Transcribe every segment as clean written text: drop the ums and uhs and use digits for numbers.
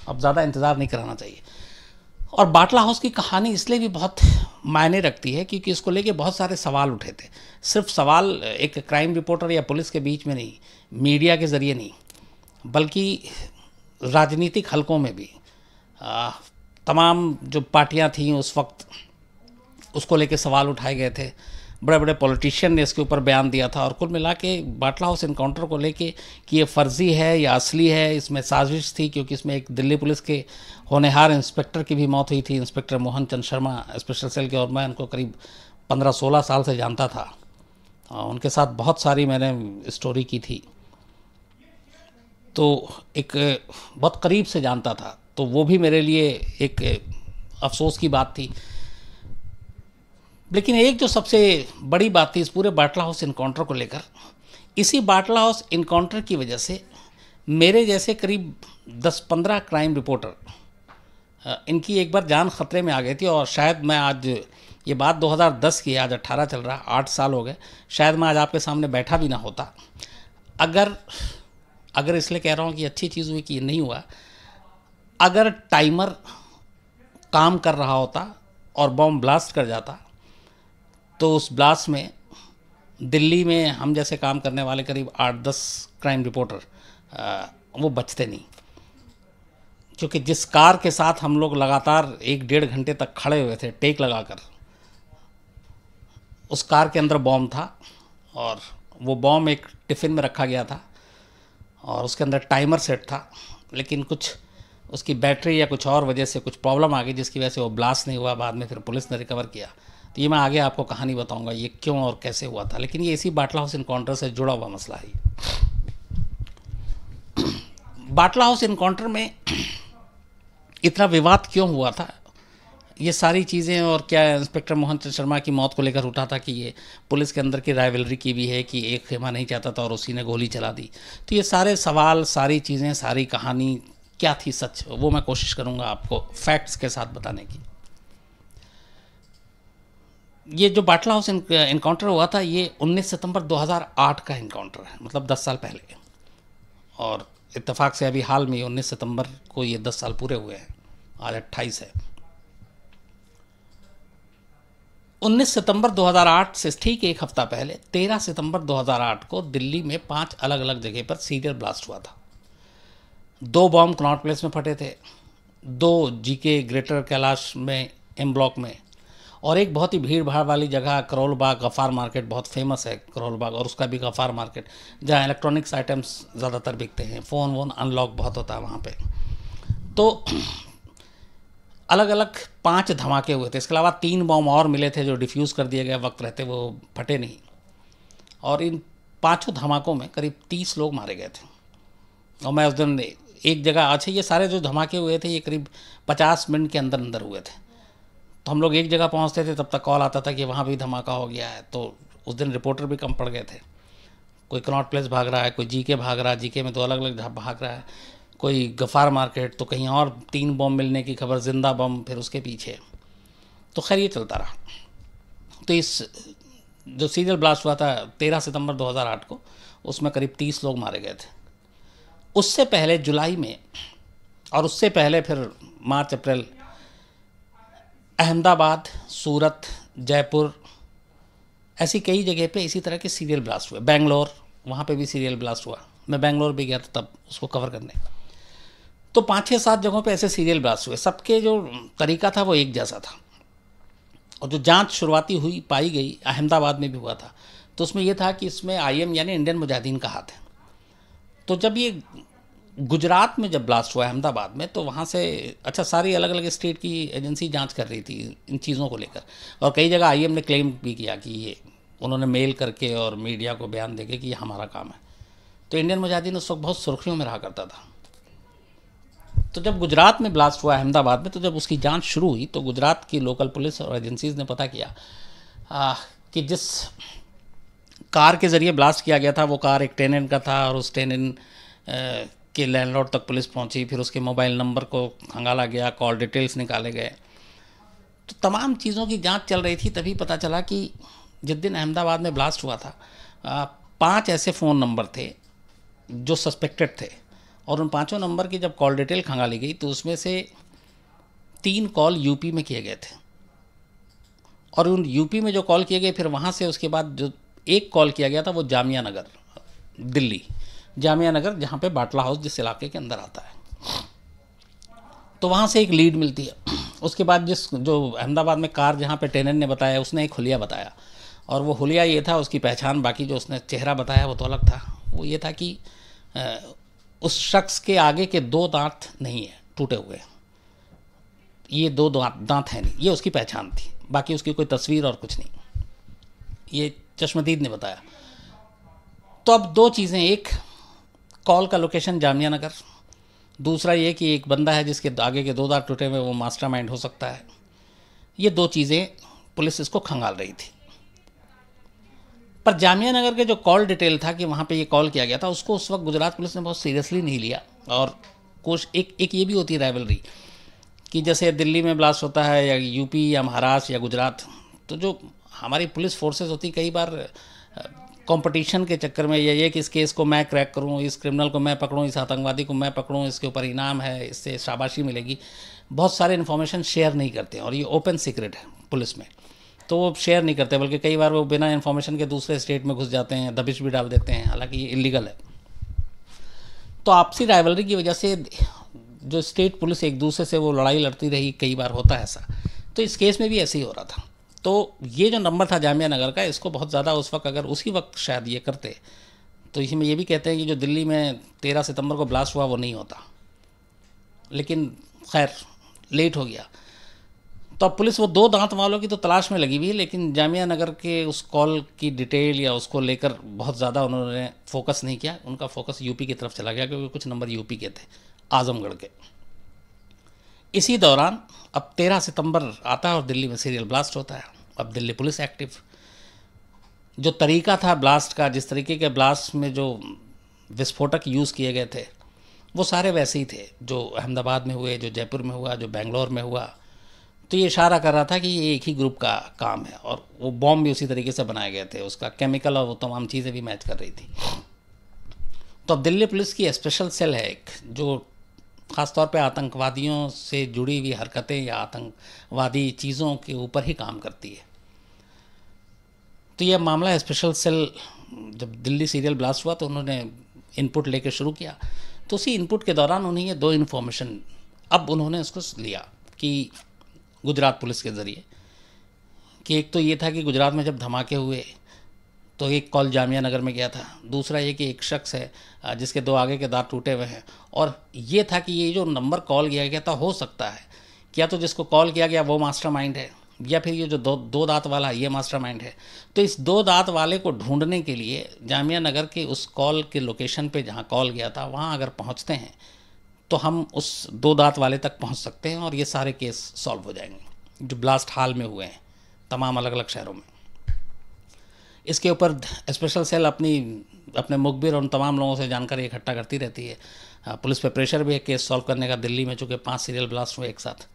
अब ज़्यादा इंतज़ार नहीं कराना चाहिए। और बाटला हाउस की कहानी इसलिए भी बहुत मायने रखती है क्योंकि इसको लेके बहुत सारे सवाल उठे थे। सिर्फ सवाल एक क्राइम रिपोर्टर या पुलिस के बीच में नहीं, मीडिया के ज़रिए नहीं, बल्कि राजनीतिक हलकों में भी तमाम जो पार्टियां थीं उस वक्त, उसको लेके सवाल उठाए गए थे। बड़े बड़े पॉलिटिशियन ने इसके ऊपर बयान दिया था। और कुल मिला के बाटला हाउस इनकाउंटर को लेके कि ये फ़र्ज़ी है या असली है, इसमें साजिश थी, क्योंकि इसमें एक दिल्ली पुलिस के होनहार इंस्पेक्टर की भी मौत हुई थी, inspector Mohan Chand Sharma special cell के, और मैं उनको करीब 15-16 साल से जानता था। उनके साथ बहुत सारी मैंने स्टोरी की थी, तो एक बहुत करीब से जानता था, तो वो भी मेरे लिए एक अफसोस की बात थी। लेकिन एक जो सबसे बड़ी बात थी इस पूरे बाटला हाउस इनकाउंटर को लेकर, इसी बाटला हाउस इनकाउंटर की वजह से मेरे जैसे करीब 10-15 क्राइम रिपोर्टर, इनकी एक बार जान ख़तरे में आ गई थी। और शायद मैं आज, ये बात 2010 की है, आज 18 चल रहा, 8 साल हो गए, शायद मैं आज आपके सामने बैठा भी ना होता अगर इसलिए कह रहा हूँ कि अच्छी चीज़ हुई कि ये नहीं हुआ, अगर टाइमर काम कर रहा होता और बम ब्लास्ट कर जाता तो उस ब्लास्ट में दिल्ली में हम जैसे काम करने वाले करीब 8-10 क्राइम रिपोर्टर वो बचते नहीं। क्योंकि जिस कार के साथ हम लोग लगातार 1-1.5 घंटे तक खड़े हुए थे टेक लगाकर, उस कार के अंदर बॉम्ब था, और वो बॉम्ब एक टिफ़िन में रखा गया था और उसके अंदर टाइमर सेट था, लेकिन कुछ उसकी बैटरी या कुछ और वजह से कुछ प्रॉब्लम आ गई जिसकी वजह से वो ब्लास्ट नहीं हुआ। बाद में फिर पुलिस ने रिकवर किया। तो ये मैं आगे आपको कहानी बताऊंगा ये क्यों और कैसे हुआ था, लेकिन ये इसी बाटला हाउस इनकाउंटर से जुड़ा हुआ मसला है। बाटला हाउस इनकाउंटर में इतना विवाद क्यों हुआ था, ये सारी चीज़ें, और क्या इंस्पेक्टर मोहन चंद शर्मा की मौत को लेकर उठा था कि ये पुलिस के अंदर की राइवलरी की भी है कि एक खेमा नहीं चाहता था और उसी ने गोली चला दी। तो ये सारे सवाल, सारी चीज़ें, सारी कहानी क्या थी सच, वो मैं कोशिश करूँगा आपको फैक्ट्स के साथ बताने की। ये जो बाटला हाउस इनकाउंटर हुआ था, ये 19 सितंबर 2008 का इनकाउंटर है, मतलब 10 साल पहले। और इत्तेफाक से अभी हाल में 19 सितंबर को ये 10 साल पूरे हुए हैं, आज 28 है। 19 सितंबर 2008 से ठीक एक हफ्ता पहले 13 सितंबर 2008 को दिल्ली में 5 अलग अलग जगह पर सीरियल ब्लास्ट हुआ था। 2 बॉम्ब कनॉट प्लेस में फटे थे, 2 जीके ग्रेटर कैलाश में एम ब्लॉक में, और एक बहुत ही भीड़ भाड़ वाली जगह करोल बाग, गफ़ार मार्केट बहुत फेमस है करोल बाग, और उसका भी गफ़ार मार्केट, जहाँ इलेक्ट्रॉनिक्स आइटम्स ज़्यादातर बिकते हैं, फ़ोन वोन अनलॉक बहुत होता है वहाँ पे। तो अलग अलग 5 धमाके हुए थे। इसके अलावा 3 बॉम्ब और मिले थे जो डिफ्यूज़ कर दिए गए वक्त रहते, वो फटे नहीं। और इन 5 धमाकों में करीब 30 लोग मारे गए थे। और मैं उस दिन एक जगह, अच्छा ये सारे जो धमाके हुए थे ये करीब 50 मिनट के अंदर अंदर हुए थे। तो हम लोग एक जगह पहुंचते थे तब तक कॉल आता था कि वहाँ भी धमाका हो गया है। तो उस दिन रिपोर्टर भी कम पड़ गए थे। कोई कनॉट प्लेस भाग रहा है, कोई जीके भाग रहा है, जीके में 2 अलग अलग भाग रहा है, कोई गफ़ार मार्केट, तो कहीं और 3 बम मिलने की खबर, जिंदा बम फिर उसके पीछे। तो खैर ये चलता रहा। तो इस जो सीरियल ब्लास्ट हुआ था 13 सितंबर 2008 को, उसमें करीब 30 लोग मारे गए थे। उससे पहले जुलाई में, और उससे पहले फिर मार्च अप्रैल, अहमदाबाद, सूरत, जयपुर, ऐसी कई जगह पे इसी तरह के सीरियल ब्लास्ट हुए। बेंगलोर, वहाँ पे भी सीरियल ब्लास्ट हुआ। मैं बेंगलोर भी गया था तब उसको कवर करने। तो 5-6-7 जगहों पे ऐसे सीरियल ब्लास्ट हुए। सबके जो तरीका था वो एक जैसा था। और जो जांच शुरुआती हुई पाई गई, अहमदाबाद में भी हुआ था, तो उसमें यह था कि इसमें IM यानी इंडियन मुजाहिदीन का हाथ है। तो जब ये गुजरात में जब ब्लास्ट हुआ अहमदाबाद में, तो वहाँ से अच्छा सारी अलग अलग स्टेट की एजेंसी जांच कर रही थी इन चीज़ों को लेकर। और कई जगह IM ने क्लेम भी किया कि ये उन्होंने मेल करके और मीडिया को बयान देके कि ये हमारा काम है। तो इंडियन मुजाहिदीन उस वक्त बहुत सुर्खियों में रहा करता था। तो जब गुजरात में ब्लास्ट हुआ अहमदाबाद में, तो जब उसकी जांच शुरू हुई तो गुजरात की लोकल पुलिस और एजेंसीज़ ने पता किया कि जिस कार के ज़रिए ब्लास्ट किया गया था वो कार एक टेनेंट का था, और उस टेनेंट के लैंडलॉर्ड तक पुलिस पहुंची। फिर उसके मोबाइल नंबर को खंगाला गया, कॉल डिटेल्स निकाले गए। तो तमाम चीज़ों की जांच चल रही थी। तभी पता चला कि जिस दिन अहमदाबाद में ब्लास्ट हुआ था 5 ऐसे फ़ोन नंबर थे जो सस्पेक्टेड थे, और उन 5 नंबर की जब कॉल डिटेल खंगाली गई तो उसमें से 3 कॉल यूपी में किए गए थे, और उन यूपी में जो कॉल किए गए फिर वहाँ से उसके बाद जो एक कॉल किया गया था वो जामिया नगर, दिल्ली जामिया नगर, जहाँ पे बाटला हाउस जिस इलाके के अंदर आता है, तो वहाँ से एक लीड मिलती है। उसके बाद जो अहमदाबाद में कार जहाँ पे टेनेंट ने बताया उसने एक हुलिया बताया, और वो हुलिया ये था, उसकी पहचान, बाकी जो उसने चेहरा बताया वो तो अलग था। वो ये था कि उस शख्स के आगे के 2 दांत नहीं है, टूटे हुए, ये 2 दांत हैं नहीं, ये उसकी पहचान थी, बाकी उसकी कोई तस्वीर और कुछ नहीं, ये चश्मदीद ने बताया। तो अब 2 चीज़ें, एक कॉल का लोकेशन जामिया नगर, दूसरा ये कि एक बंदा है जिसके आगे के 2 दांत टूटे हुए, वो मास्टरमाइंड हो सकता है। ये 2 चीज़ें पुलिस इसको खंगाल रही थी। पर जामिया नगर के जो कॉल डिटेल था कि वहाँ पे ये कॉल किया गया था, उसको उस वक्त गुजरात पुलिस ने बहुत सीरियसली नहीं लिया। और कुछ एक ये भी होती है राइवलरी कि जैसे दिल्ली में ब्लास्ट होता है या यूपी या महाराष्ट्र या गुजरात, तो जो हमारी पुलिस फोर्सेस होती कई बार कंपटीशन के चक्कर में, या ये कि इस केस को मैं क्रैक करूं, इस क्रिमिनल को मैं पकड़ूं, इस आतंकवादी को मैं पकड़ूं, इसके ऊपर इनाम है, इससे शाबाशी मिलेगी, बहुत सारे इन्फॉर्मेशन शेयर नहीं करते हैं, और ये ओपन सीक्रेट है पुलिस में, तो वो शेयर नहीं करते, बल्कि कई बार वो बिना इन्फॉर्मेशन के दूसरे स्टेट में घुस जाते हैं, दबिश भी डाल देते हैं, हालांकि ये इलीगल है। तो आपसी राइवलरी की वजह से जो स्टेट पुलिस एक दूसरे से वो लड़ाई लड़ती रही, कई बार होता है ऐसा, तो इस केस में भी ऐसे ही हो रहा था। तो ये जो नंबर था जामिया नगर का, इसको बहुत ज़्यादा उस वक्त, अगर उसी वक्त शायद ये करते, तो इसमें ये भी कहते हैं कि जो दिल्ली में 13 सितंबर को ब्लास्ट हुआ वो नहीं होता, लेकिन खैर लेट हो गया। तो अब पुलिस वो 2 दांत वालों की तो तलाश में लगी हुई है, लेकिन जामिया नगर के उस कॉल की डिटेल या उसको लेकर बहुत ज़्यादा उन्होंने फोकस नहीं किया। उनका फोकस यूपी की तरफ चला गया, क्योंकि कुछ नंबर यूपी के थे, आजमगढ़ के। इसी दौरान अब 13 सितंबर आता है और दिल्ली में सीरियल ब्लास्ट होता है। अब दिल्ली पुलिस एक्टिव, जो तरीका था ब्लास्ट का, जिस तरीके के ब्लास्ट में जो विस्फोटक यूज़ किए गए थे वो सारे वैसे ही थे जो अहमदाबाद में हुए, जो जयपुर में हुआ, जो बेंगलोर में हुआ। तो ये इशारा कर रहा था कि ये एक ही ग्रुप का काम है, और वो बॉम्ब भी उसी तरीके से बनाए गए थे, उसका केमिकल और वो तमाम चीज़ें भी मैच कर रही थी। तो अब दिल्ली पुलिस की स्पेशल सेल है एक, जो ख़ासतौर पे आतंकवादियों से जुड़ी हुई हरकतें या आतंकवादी चीज़ों के ऊपर ही काम करती है। तो यह मामला स्पेशल सेल, जब दिल्ली सीरियल ब्लास्ट हुआ तो उन्होंने इनपुट लेकर शुरू किया, तो उसी इनपुट के दौरान उन्हें ये 2 इन्फॉर्मेशन अब उन्होंने उसको लिया कि गुजरात पुलिस के ज़रिए, कि एक तो ये था कि गुजरात में जब धमाके हुए तो एक कॉल जामिया नगर में गया था, दूसरा ये कि एक शख्स है जिसके 2 आगे के दांत टूटे हुए हैं, और ये था कि ये जो नंबर कॉल किया गया था, हो सकता है क्या तो जिसको कॉल किया गया वो मास्टरमाइंड है, या फिर ये जो दो दांत वाला ये मास्टरमाइंड है। तो इस 2 दांत वाले को ढूंढने के लिए जामिया नगर के उस कॉल के लोकेशन पे जहाँ कॉल गया था वहाँ अगर पहुँचते हैं तो हम उस 2 दांत वाले तक पहुँच सकते हैं, और ये सारे केस सॉल्व हो जाएंगे जो ब्लास्ट हाल में हुए हैं तमाम अलग अलग शहरों में। इसके ऊपर स्पेशल सेल अपने मुखबिर और उन तमाम लोगों से जानकारी इकट्ठा करती रहती है। पुलिस पे प्रेशर भी है केस सॉल्व करने का। दिल्ली में चूँकि 5 सीरियल ब्लास्ट हुए एक साथ,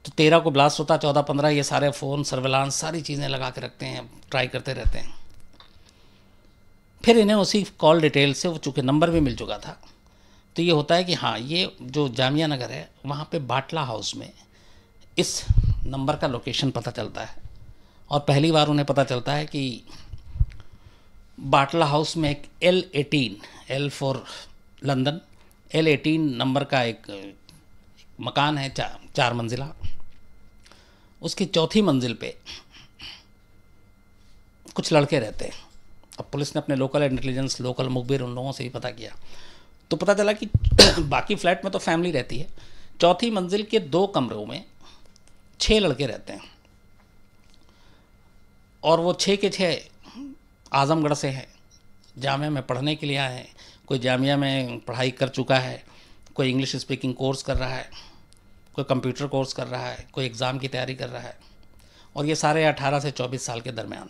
तो 13 को ब्लास्ट होता, 14-15 ये सारे फ़ोन सर्विलांस सारी चीज़ें लगा के रखते हैं, ट्राई करते रहते हैं। फिर इन्हें उसी कॉल डिटेल से, वो चूँकि नंबर भी मिल चुका था, तो ये होता है कि हाँ, ये जो जामिया नगर है वहाँ पे बाटला हाउस में इस नंबर का लोकेशन पता चलता है, और पहली बार उन्हें पता चलता है कि बाटला हाउस में एक L18, L for London, L18 number का एक मकान है, 4 मंजिला। उसकी 4थी मंजिल पे कुछ लड़के रहते हैं। अब पुलिस ने अपने लोकल इंटेलिजेंस, लोकल मुखबिर, उन लोगों से भी पता किया, तो पता चला कि बाकी फ्लैट में तो फैमिली रहती है, 4थी मंजिल के 2 कमरों में 6 लड़के रहते हैं, और वो 6 के 6 आजमगढ़ से हैं, जामिया में पढ़ने के लिए आए हैं। कोई जामिया में पढ़ाई कर चुका है, कोई इंग्लिश स्पीकिंग कोर्स कर रहा है, कोई कंप्यूटर कोर्स कर रहा है, कोई एग्ज़ाम की तैयारी कर रहा है, और ये सारे 18 से 24 साल के दरमियान।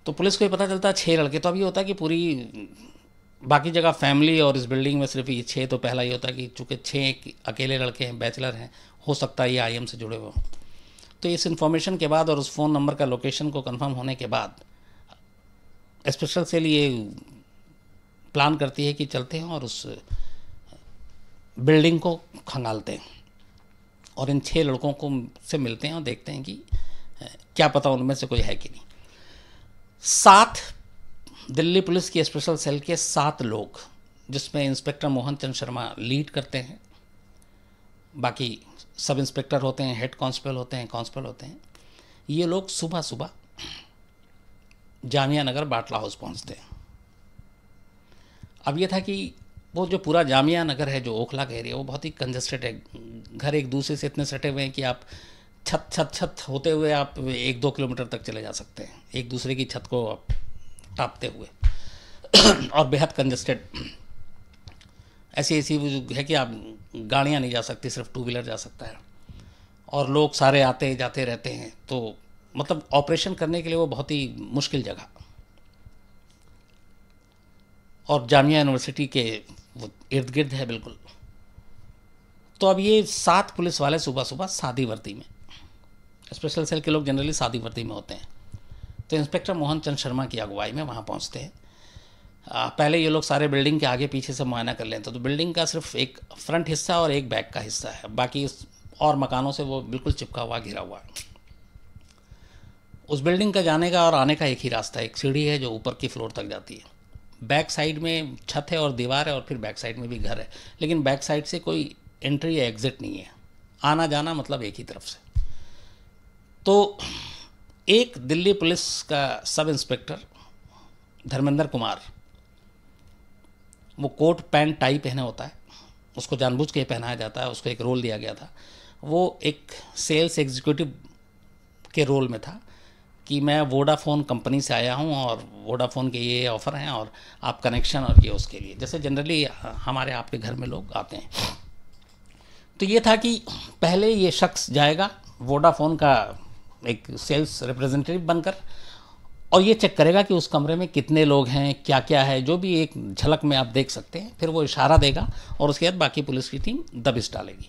तो पुलिस को ये पता चलता है 6 लड़के। तो अब ये होता है कि पूरी बाकी जगह फैमिली, और इस बिल्डिंग में सिर्फ ये 6, तो पहला ये होता है कि चूँकि 6 अकेले लड़के हैं, बैचलर हैं, हो सकता है ये IM से जुड़े हुए हों। तो इस इन्फॉर्मेशन के बाद और उस फ़ोन नंबर का लोकेशन को कंफर्म होने के बाद स्पेशल सेल ये प्लान करती है कि चलते हैं और उस बिल्डिंग को खंगालते हैं और इन 6 लड़कों को से मिलते हैं और देखते हैं कि क्या पता उनमें से कोई है कि नहीं। 7 दिल्ली पुलिस की स्पेशल सेल के 7 लोग, जिसमें इंस्पेक्टर मोहन चंद शर्मा लीड करते हैं, बाकी सब इंस्पेक्टर होते हैं, हेड कांस्टेबल होते हैं, कांस्टेबल होते हैं। ये लोग सुबह सुबह जामिया नगर बाटला हाउस पहुंचते हैं। अब ये था कि वो जो पूरा जामिया नगर है, जो ओखला का एरिया, वो बहुत ही कंजस्टेड है। घर एक दूसरे से इतने सटे हुए हैं कि आप छत छत छत होते हुए आप 1-2 किलोमीटर तक चले जा सकते हैं, एक दूसरे की छत को आप टापते हुए और बेहद कंजस्टेड, ऐसी ऐसी है कि आप गाड़ियाँ नहीं जा सकती, सिर्फ 2 व्हीलर जा सकता है, और लोग सारे आते जाते रहते हैं। तो मतलब ऑपरेशन करने के लिए वो बहुत ही मुश्किल जगह, और जामिया यूनिवर्सिटी के वो इर्द गिर्द है बिल्कुल। तो अब ये 7 पुलिस वाले सुबह सुबह सादी वर्दी में, स्पेशल सेल के लोग जनरली सादी वर्दी में होते हैं, तो इंस्पेक्टर मोहन चंद शर्मा की अगुवाई में वहाँ पहुँचते हैं। पहले ये लोग सारे बिल्डिंग के आगे पीछे से मुआयना कर लेते हैं। तो बिल्डिंग का सिर्फ एक फ्रंट हिस्सा और एक बैक का हिस्सा है, बाकी और मकानों से वो बिल्कुल चिपका हुआ, घिरा हुआ है। उस बिल्डिंग का जाने का और आने का एक ही रास्ता है, एक सीढ़ी है जो ऊपर की फ्लोर तक जाती है। बैक साइड में छत है और दीवार है, और फिर बैक साइड में भी घर है, लेकिन बैक साइड से कोई एंट्री या एग्जिट नहीं है, आना जाना मतलब एक ही तरफ से। तो एक दिल्ली पुलिस का सब इंस्पेक्टर धर्मेंद्र कुमार, वो कोट पैंट टाई पहने होता है, उसको जानबूझ के पहनाया जाता है, उसको एक रोल दिया गया था। वो एक सेल्स एग्जीक्यूटिव के रोल में था कि मैं वोडाफोन कंपनी से आया हूं और वोडाफोन के ये ऑफ़र हैं और आप कनेक्शन और ये उसके लिए, जैसे जनरली हमारे आपके घर में लोग आते हैं। तो ये था कि पहले ये शख्स जाएगा वोडाफोन का एक सेल्स रिप्रेजेंटेटिव बनकर, और ये चेक करेगा कि उस कमरे में कितने लोग हैं, क्या क्या है, जो भी एक झलक में आप देख सकते हैं। फिर वो इशारा देगा और उसके बाद बाकी पुलिस की टीम दबिश डालेगी।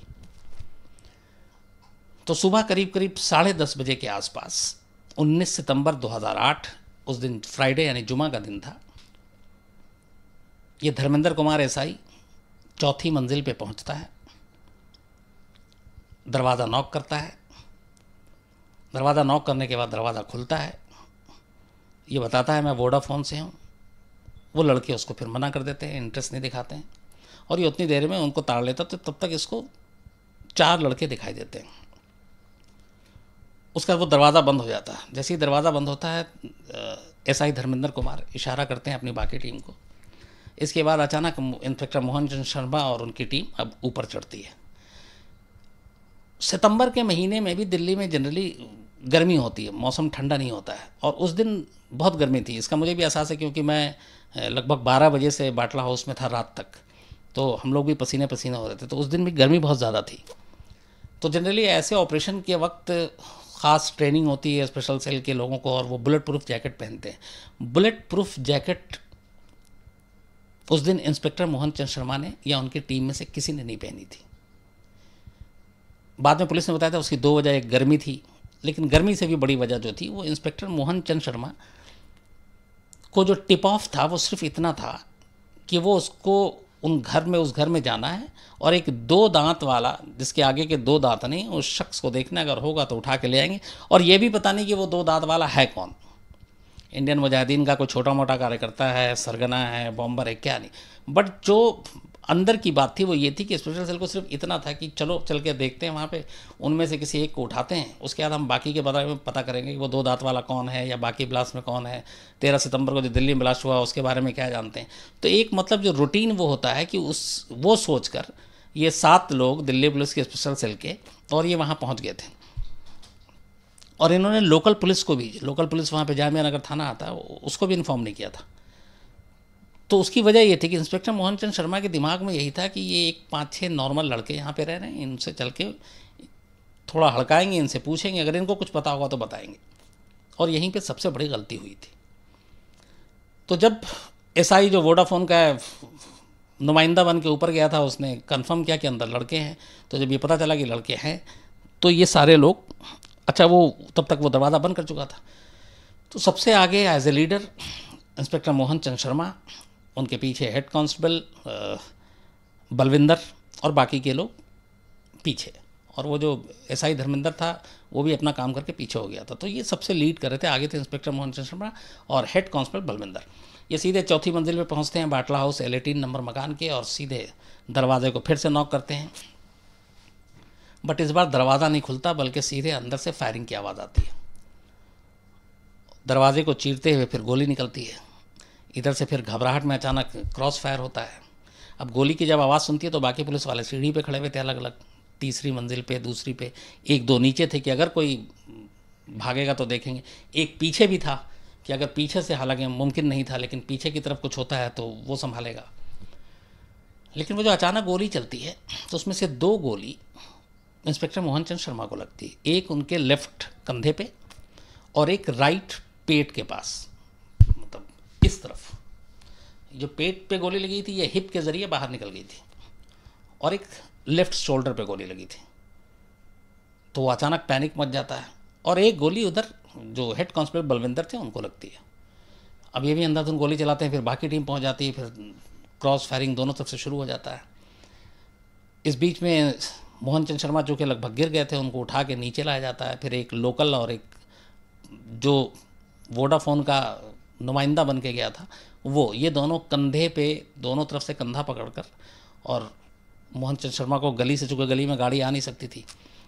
तो सुबह करीब करीब 10:30 बजे के आसपास 19 सितंबर 2008, उस दिन फ्राइडे यानी जुमा का दिन था, ये धर्मेंद्र कुमार एसआई 4थी मंजिल पे पहुंचता है, दरवाज़ा नॉक करता है। दरवाज़ा नॉक करने के बाद दरवाज़ा खुलता है, ये बताता है मैं वोडाफोन से हूँ। वो लड़के उसको फिर मना कर देते हैं, इंटरेस्ट नहीं दिखाते हैं, और ये उतनी देर में उनको ताड़ लेता। तो तब तक इसको 4 लड़के दिखाई देते हैं। उसका वो दरवाज़ा बंद हो जाता है। जैसे ही दरवाज़ा बंद होता है, एसआई धर्मेंद्र कुमार इशारा करते हैं अपनी बाकी टीम को। इसके बाद अचानक इंस्पेक्टर मोहन चंद शर्मा और उनकी टीम अब ऊपर चढ़ती है। सितंबर के महीने में भी दिल्ली में जनरली गर्मी होती है, मौसम ठंडा नहीं होता है, और उस दिन बहुत गर्मी थी। इसका मुझे भी एहसास है क्योंकि मैं लगभग 12 बजे से बाटला हाउस में था रात तक, तो हम लोग भी पसीने पसीने हो रहे थे। तो उस दिन भी गर्मी बहुत ज़्यादा थी। तो जनरली ऐसे ऑपरेशन के वक्त ख़ास ट्रेनिंग होती है स्पेशल सेल के लोगों को, और वो बुलेट प्रूफ जैकेट पहनते हैं। बुलेट प्रूफ जैकेट उस दिन इंस्पेक्टर मोहन चंद शर्मा ने या उनकी टीम में से किसी ने नहीं पहनी थी। बाद में पुलिस ने बताया था उसकी 2 वजह, एक गर्मी थी, लेकिन गर्मी से भी बड़ी वजह जो थी वो इंस्पेक्टर मोहन चंद शर्मा को जो टिप ऑफ था वो सिर्फ इतना था कि वो उसको उस घर में जाना है, और एक 2 दांत वाला, जिसके आगे के 2 दांत नहीं, उस शख्स को देखना, अगर होगा तो उठा के ले आएंगे। और ये भी पता नहीं कि वो 2 दांत वाला है कौन, इंडियन मुजाहिदीन का कोई छोटा मोटा कार्यकर्ता है, सरगना है, बॉम्बर है, क्या नहीं। बट जो अंदर की बात थी वो ये थी कि स्पेशल सेल को सिर्फ इतना था कि चलो चल के देखते हैं वहाँ पे, उनमें से किसी एक को उठाते हैं, उसके बाद हम बाकी के बारे में पता करेंगे कि वो 2 दांत वाला कौन है या बाकी ब्लास्ट में कौन है, 13 सितंबर को जो दिल्ली में ब्लास्ट हुआ उसके बारे में क्या जानते हैं। तो एक मतलब जो रूटीन वो होता है कि वो सोच कर ये 7 लोग दिल्ली पुलिस के स्पेशल सेल के, और ये वहाँ पहुँच गए थे। और इन्होंने लोकल पुलिस को भी, लोकल पुलिस वहाँ पे जामिया नगर थाना आता है, उसको भी इन्फॉर्म नहीं किया था। तो उसकी वजह ये थी कि इंस्पेक्टर मोहन चंद शर्मा के दिमाग में यही था कि ये एक 5-6 नॉर्मल लड़के यहाँ पे रह रहे हैं, इनसे चल के थोड़ा हड़काएंगे, इनसे पूछेंगे, अगर इनको कुछ पता होगा तो बताएंगे। और यहीं पे सबसे बड़ी गलती हुई थी। तो जब एसआई जो वोडाफोन का नुमाइंदा बन के ऊपर गया था, उसने कंफर्म किया कि अंदर लड़के हैं। तो जब ये पता चला कि लड़के हैं, तो ये सारे लोग, अच्छा वो तब तक वो दरवाज़ा बंद कर चुका था। तो सबसे आगे as a leader inspector Mohan Chand Sharma, उनके पीछे हेड कांस्टेबल बलविंदर, और बाकी के लोग पीछे। और वो जो एसआई धर्मेंद्र था वो भी अपना काम करके पीछे हो गया था। तो ये सबसे लीड कर रहे थे। आगे थे इंस्पेक्टर मोहन चंद्र शर्मा और हेड कांस्टेबल बलविंदर। ये सीधे चौथी मंजिल पे पहुंचते हैं बाटला हाउस L18 नंबर मकान के, और सीधे दरवाजे को फिर से नॉक करते हैं। बट इस बार दरवाज़ा नहीं खुलता, बल्कि सीधे अंदर से फायरिंग की आवाज़ आती है। दरवाजे को चीरते हुए फिर गोली निकलती है। इधर से फिर घबराहट में अचानक क्रॉस फायर होता है। अब गोली की जब आवाज़ सुनती है तो बाकी पुलिस वाले सीढ़ी पे खड़े हुए थे अलग अलग, तीसरी मंजिल पे, दूसरी पे, एक दो नीचे थे कि अगर कोई भागेगा तो देखेंगे। एक पीछे भी था कि अगर पीछे से, हालांकि मुमकिन नहीं था, लेकिन पीछे की तरफ कुछ होता है तो वो संभालेगा। लेकिन वो जो अचानक गोली चलती है तो उसमें से 2 गोली इंस्पेक्टर मोहन चंद्र शर्मा को लगती है। एक उनके लेफ्ट कंधे पे और एक राइट पेट के पास, मतलब इस तरफ। जो पेट पे गोली लगी थी ये हिप के ज़रिए बाहर निकल गई थी, और एक लेफ्ट शोल्डर पे गोली लगी थी। तो वो अचानक पैनिक मच जाता है, और एक गोली उधर जो हेड कांस्टेबल बलविंदर थे उनको लगती है। अब ये भी अंधाधुंध गोली चलाते हैं, फिर बाकी टीम पहुंच जाती है, फिर क्रॉस फायरिंग दोनों तरफ से शुरू हो जाता है। इस बीच में मोहन चंद्र शर्मा जो कि लगभग गिर गए थे उनको उठा के नीचे लाया जाता है। फिर एक लोकल और एक जो वोडाफोन का नुमाइंदा बन के गया था वो, ये दोनों कंधे पे, दोनों तरफ से कंधा पकड़कर, और मोहन चंद्र शर्मा को गली से, चूँकि गली में गाड़ी आ नहीं सकती थी,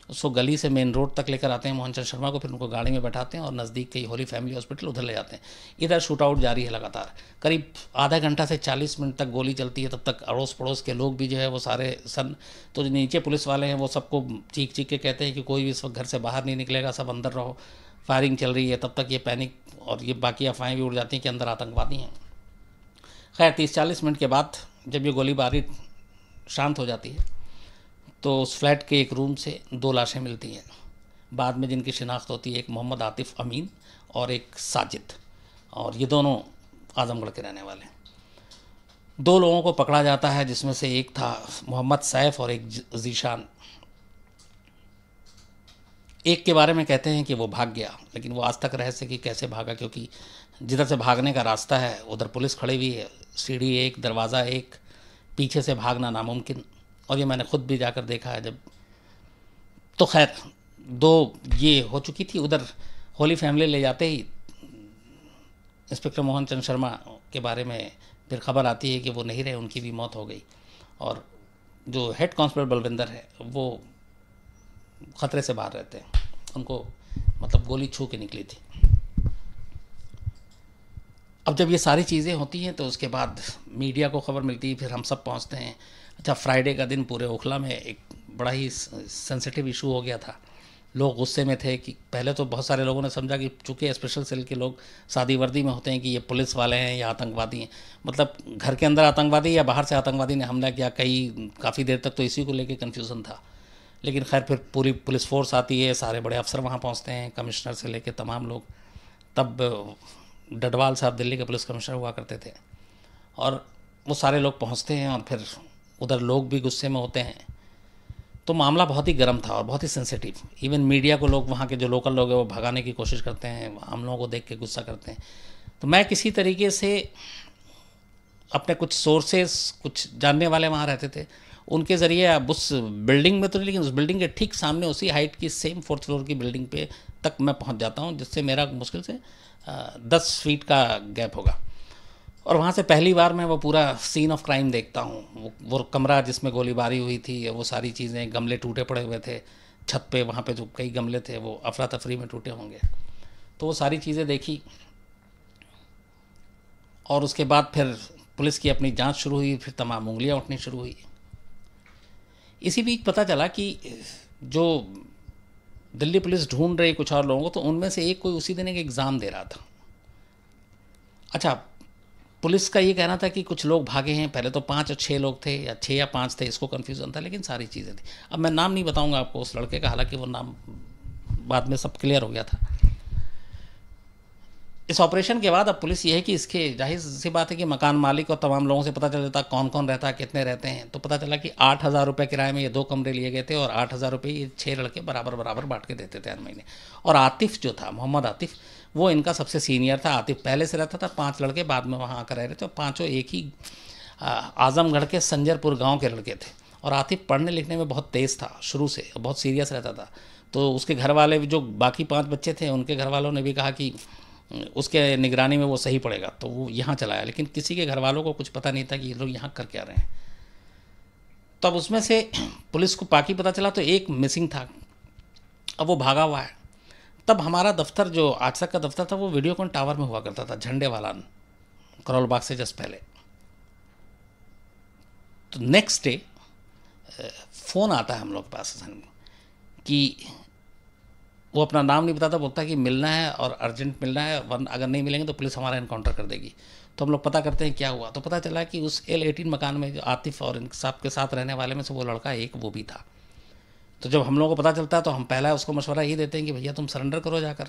उसको गली से मेन रोड तक लेकर आते हैं मोहन चंद्र शर्मा को। फिर उनको गाड़ी में बैठाते हैं और नज़दीक के होली फैमिली हॉस्पिटल उधर ले जाते हैं। इधर शूट आउट जारी है लगातार। करीब आधा घंटा से 40 मिनट तक गोली चलती है। तब तक अड़ोस पड़ोस के लोग भी जो है वो सारे तो जो नीचे पुलिस वाले हैं वो सबको चीख चीख के कहते हैं कि कोई भी इस वक्त घर से बाहर नहीं निकलेगा, सब अंदर रहो, फायरिंग चल रही है। तब तक ये पैनिक और ये बाकी अफवाहें भी उड़ जाती हैं कि अंदर आतंकवादी हैं। खैर 30-40 मिनट के बाद जब ये गोलीबारी शांत हो जाती है तो उस फ्लैट के एक रूम से 2 लाशें मिलती हैं बाद में, जिनकी शिनाख्त होती है। एक मोहम्मद आतिफ अमीन और एक साजिद, और ये दोनों आजमगढ़ के रहने वाले। 2 लोगों को पकड़ा जाता है, जिसमें से एक था मोहम्मद सैफ और एक जीशान। एक के बारे में कहते हैं कि वो भाग गया, लेकिन वो आज तक रहस्य कि कैसे भागा, क्योंकि जिधर से भागने का रास्ता है उधर पुलिस खड़ी हुई है, सीढ़ी एक, दरवाज़ा एक, पीछे से भागना नामुमकिन। और ये मैंने खुद भी जाकर देखा है जब। तो खैर 2 ये हो चुकी थी। उधर होली फैमिली ले जाते ही इंस्पेक्टर मोहन चंद्र शर्मा के बारे में फिर खबर आती है कि वो नहीं रहे, उनकी भी मौत हो गई। और जो हेड कांस्टेबल बलविंदर है वो ख़तरे से बाहर रहते हैं, उनको मतलब गोली छू के निकली थी। अब जब ये सारी चीज़ें होती हैं तो उसके बाद मीडिया को खबर मिलती है, फिर हम सब पहुंचते हैं। अच्छा, फ्राइडे का दिन पूरे ओखला में एक बड़ा ही सेंसिटिव इशू हो गया था। लोग गुस्से में थे कि पहले तो बहुत सारे लोगों ने समझा कि चूँकि स्पेशल सेल के लोग सादी वर्दी में होते हैं कि ये पुलिस वाले हैं या आतंकवादी हैं, मतलब घर के अंदर आतंकवादी या बाहर से आतंकवादी ने हमला किया। काफ़ी देर तक तो इसी को लेकर कन्फ्यूज़न था। लेकिन खैर फिर पूरी पुलिस फोर्स आती है, सारे बड़े अफसर वहाँ पहुँचते हैं, कमिश्नर से लेकर तमाम लोग। तब डडवाल साहब दिल्ली के पुलिस कमिश्नर हुआ करते थे, और वो सारे लोग पहुँचते हैं और फिर उधर लोग भी गुस्से में होते हैं। तो मामला बहुत ही गर्म था और बहुत ही सेंसिटिव। इवन मीडिया को लोग, वहाँ के जो लोकल लोग हैं वो भगाने की कोशिश करते हैं, हम लोगों को देख के गुस्सा करते हैं। तो मैं किसी तरीके से अपने कुछ सोर्सेस, कुछ जानने वाले वहाँ रहते थे, उनके ज़रिए अब उस बिल्डिंग में तो नहीं, लेकिन उस बिल्डिंग के ठीक सामने उसी हाइट की सेम 4th फ्लोर की बिल्डिंग पे तक मैं पहुँच जाता हूँ, जिससे मेरा मुश्किल से 10 फीट का गैप होगा। और वहाँ से पहली बार मैं वो पूरा सीन ऑफ क्राइम देखता हूँ। वो कमरा जिसमें गोलीबारी हुई थी, वो सारी चीज़ें, गमले टूटे पड़े हुए थे छत पे, वहाँ पे जो कई गमले थे वो अफरा तफरी में टूटे होंगे। तो वो सारी चीज़ें देखी, और उसके बाद फिर पुलिस की अपनी जांच शुरू हुई, फिर तमाम उंगलियाँ उठनी शुरू हुई। इसी बीच पता चला कि जो दिल्ली पुलिस ढूंढ रही कुछ और लोगों को, तो उनमें से एक कोई उसी दिन एक एग्ज़ाम दे रहा था। अच्छा, पुलिस का ये कहना था कि कुछ लोग भागे हैं, पहले तो 5 और 6 लोग थे, या 6 या 5 थे, इसको कन्फ्यूज़न था, लेकिन सारी चीज़ें थी। अब मैं नाम नहीं बताऊंगा आपको उस लड़के का, हालांकि वो नाम बाद में सब क्लियर हो गया था। इस ऑपरेशन के बाद अब पुलिस ये है कि इसके जाहिर सी बात है कि मकान मालिक और तमाम लोगों से पता चल जाता कौन कौन रहता है, कितने रहते हैं। तो पता चला कि 8,000 रुपये किराए में ये 2 कमरे लिए गए थे, और 8,000 रुपये ये 6 लड़के बराबर बराबर बांट के देते थे हर महीने। और आतिफ जो था, मोहम्मद आतिफ, वो इनका सबसे सीनियर था। आतिफ पहले से रहता था, 5 लड़के बाद में वहाँ आकर रह रहे थे, और 5 एक ही आजमगढ़ के संजरपुर गाँव के लड़के थे। और आतिफ पढ़ने लिखने में बहुत तेज़ था शुरू से, बहुत सीरियस रहता था। तो उसके घर वाले भी, जो बाकी 5 बच्चे थे, उनके घर वालों ने भी कहा कि उसके निगरानी में वो सही पड़ेगा, तो वो यहाँ चलाया। लेकिन किसी के घर वालों को कुछ पता नहीं था कि ये लोग यहाँ कर क्या रहे हैं। तब उसमें से पुलिस को बाकी पता चला तो एक मिसिंग था, अब वो भागा हुआ है। तब हमारा दफ्तर, जो आजतक का दफ्तर था, वो वीडियोकॉन टावर में हुआ करता था, झंडे वाला, करोल बाग से जस्ट पहले। तो नेक्स्ट डे फ़ोन आता है हम लोग के पास कि वो अपना नाम नहीं बताता, बोलता है कि मिलना है और अर्जेंट मिलना है, वरना अगर नहीं मिलेंगे तो पुलिस हमारा इनकाउंटर कर देगी। तो हम लोग पता करते हैं क्या हुआ। तो पता चला कि उस L18 मकान में जो आतिफ और इन साहब के साथ रहने वाले में से वो लड़का एक वो भी था। तो जब हम लोगों को पता चलता है तो हम पहला उसको मशवरा ये देते हैं कि भैया तुम सरेंडर करो जाकर।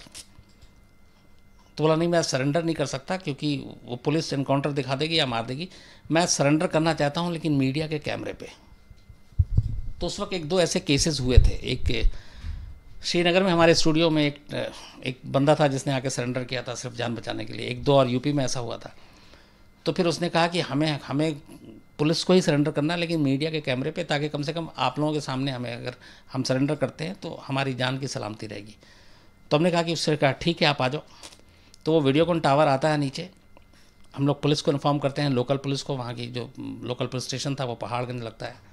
तो बोला नहीं, मैं सरेंडर नहीं कर सकता क्योंकि वो पुलिस इनकाउंटर दिखा देगी या मार देगी। मैं सरेंडर करना चाहता हूँ लेकिन मीडिया के कैमरे पे। तो उस वक्त 1-2 ऐसे केसेस हुए थे। एक श्रीनगर में हमारे स्टूडियो में एक बंदा था जिसने आके सरेंडर किया था सिर्फ जान बचाने के लिए। 1-2 और यूपी में ऐसा हुआ था। तो फिर उसने कहा कि हमें पुलिस को ही सरेंडर करना है, लेकिन मीडिया के कैमरे पे, ताकि कम से कम आप लोगों के सामने हमें, अगर हम सरेंडर करते हैं तो हमारी जान की सलामती रहेगी। तो हमने कहा कि उससे कहा ठीक है आप आ जाओ। तो वो वीडियोकॉन टावर आता है नीचे, हम लोग पुलिस को इन्फॉर्म करते हैं, लोकल पुलिस को। वहाँ की जो लोकल पुलिस स्टेशन था वो पहाड़गंज लगता है।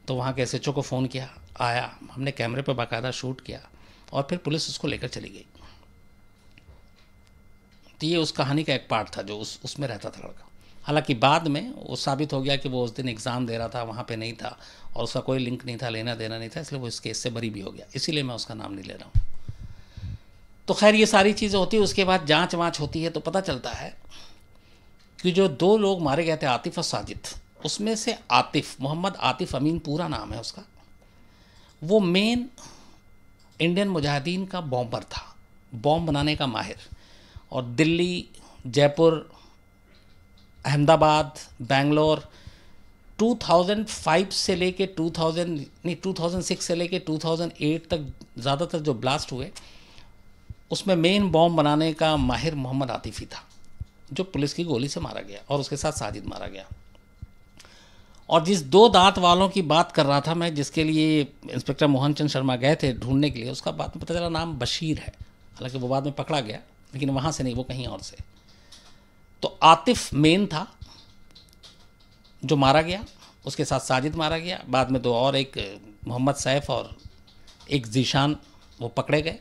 तो वहाँ के SHO को फ़ोन किया, आया, हमने कैमरे पर बाकायदा शूट किया और फिर पुलिस उसको लेकर चली गई। तो ये उस कहानी का एक पार्ट था जो उसमें रहता था लड़का। हालांकि बाद में वो साबित हो गया कि वो उस दिन एग्ज़ाम दे रहा था, वहाँ पे नहीं था और उसका कोई लिंक नहीं था, लेना देना नहीं था, इसलिए वो इस केस से बरी भी हो गया। इसीलिए मैं उसका नाम नहीं ले रहा हूँ। तो खैर ये सारी चीज़ें होती है। उसके बाद जाँच वाँच होती है तो पता चलता है कि जो 2 लोग मारे गए थे, आतिफ और साजिद, उसमें से आतिफ, मोहम्मद आतिफ अमीन पूरा नाम है उसका, वो मेन इंडियन मुजाहिदीन का बॉम्बर था, बॉम्ब बनाने का माहिर। और दिल्ली, जयपुर, अहमदाबाद, बेंगलोर 2005 से लेके 2006 से लेके 2008 तक ज़्यादातर जो ब्लास्ट हुए उसमें मेन बॉम्ब बनाने का माहिर मोहम्मद आतिफ ही था, जो पुलिस की गोली से मारा गया और उसके साथ साजिद मारा गया। और जिस 2 दांत वालों की बात कर रहा था मैं, जिसके लिए इंस्पेक्टर मोहन चंद शर्मा गए थे ढूंढने के लिए, उसका बाद में पता चला नाम बशीर है। हालांकि वो बाद में पकड़ा गया, लेकिन वहाँ से नहीं, वो कहीं और से। तो आतिफ मेन था जो मारा गया, उसके साथ साजिद मारा गया। बाद में 2 और, एक मोहम्मद सैफ और एक जीशान, वो पकड़े गए।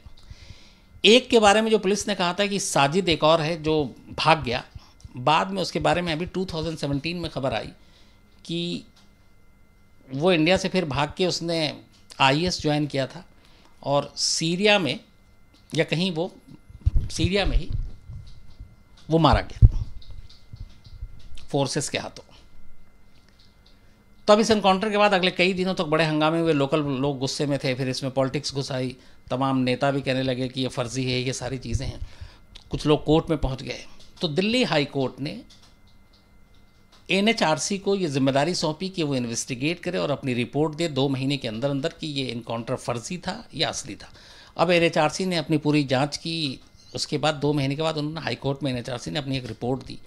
एक के बारे में जो पुलिस ने कहा था कि साजिद एक और है जो भाग गया, बाद में उसके बारे में अभी 2017 में खबर आई कि वो इंडिया से फिर भाग के उसने IAS ज्वाइन किया था और सीरिया में, या कहीं वो सीरिया में ही वो मारा गया फोर्सेस के हाथों। तो अब इस एनकाउंटर के बाद अगले कई दिनों तक बड़े हंगामे हुए, लोकल लोग गुस्से में थे, फिर इसमें पॉलिटिक्स घुस आई, तमाम नेता भी कहने लगे कि ये फर्जी है, ये सारी चीज़ें हैं। कुछ लोग कोर्ट में पहुंच गए। तो दिल्ली हाई कोर्ट ने NHRC को ये जिम्मेदारी सौंपी कि वो इन्वेस्टिगेट करे और अपनी रिपोर्ट दे 2 महीने के अंदर अंदर कि ये इनकाउंटर फर्जी था या असली था। अब NHRC ने अपनी पूरी जांच की। उसके बाद 2 महीने के बाद उन्होंने हाई कोर्ट में NHRC ने अपनी एक रिपोर्ट दी।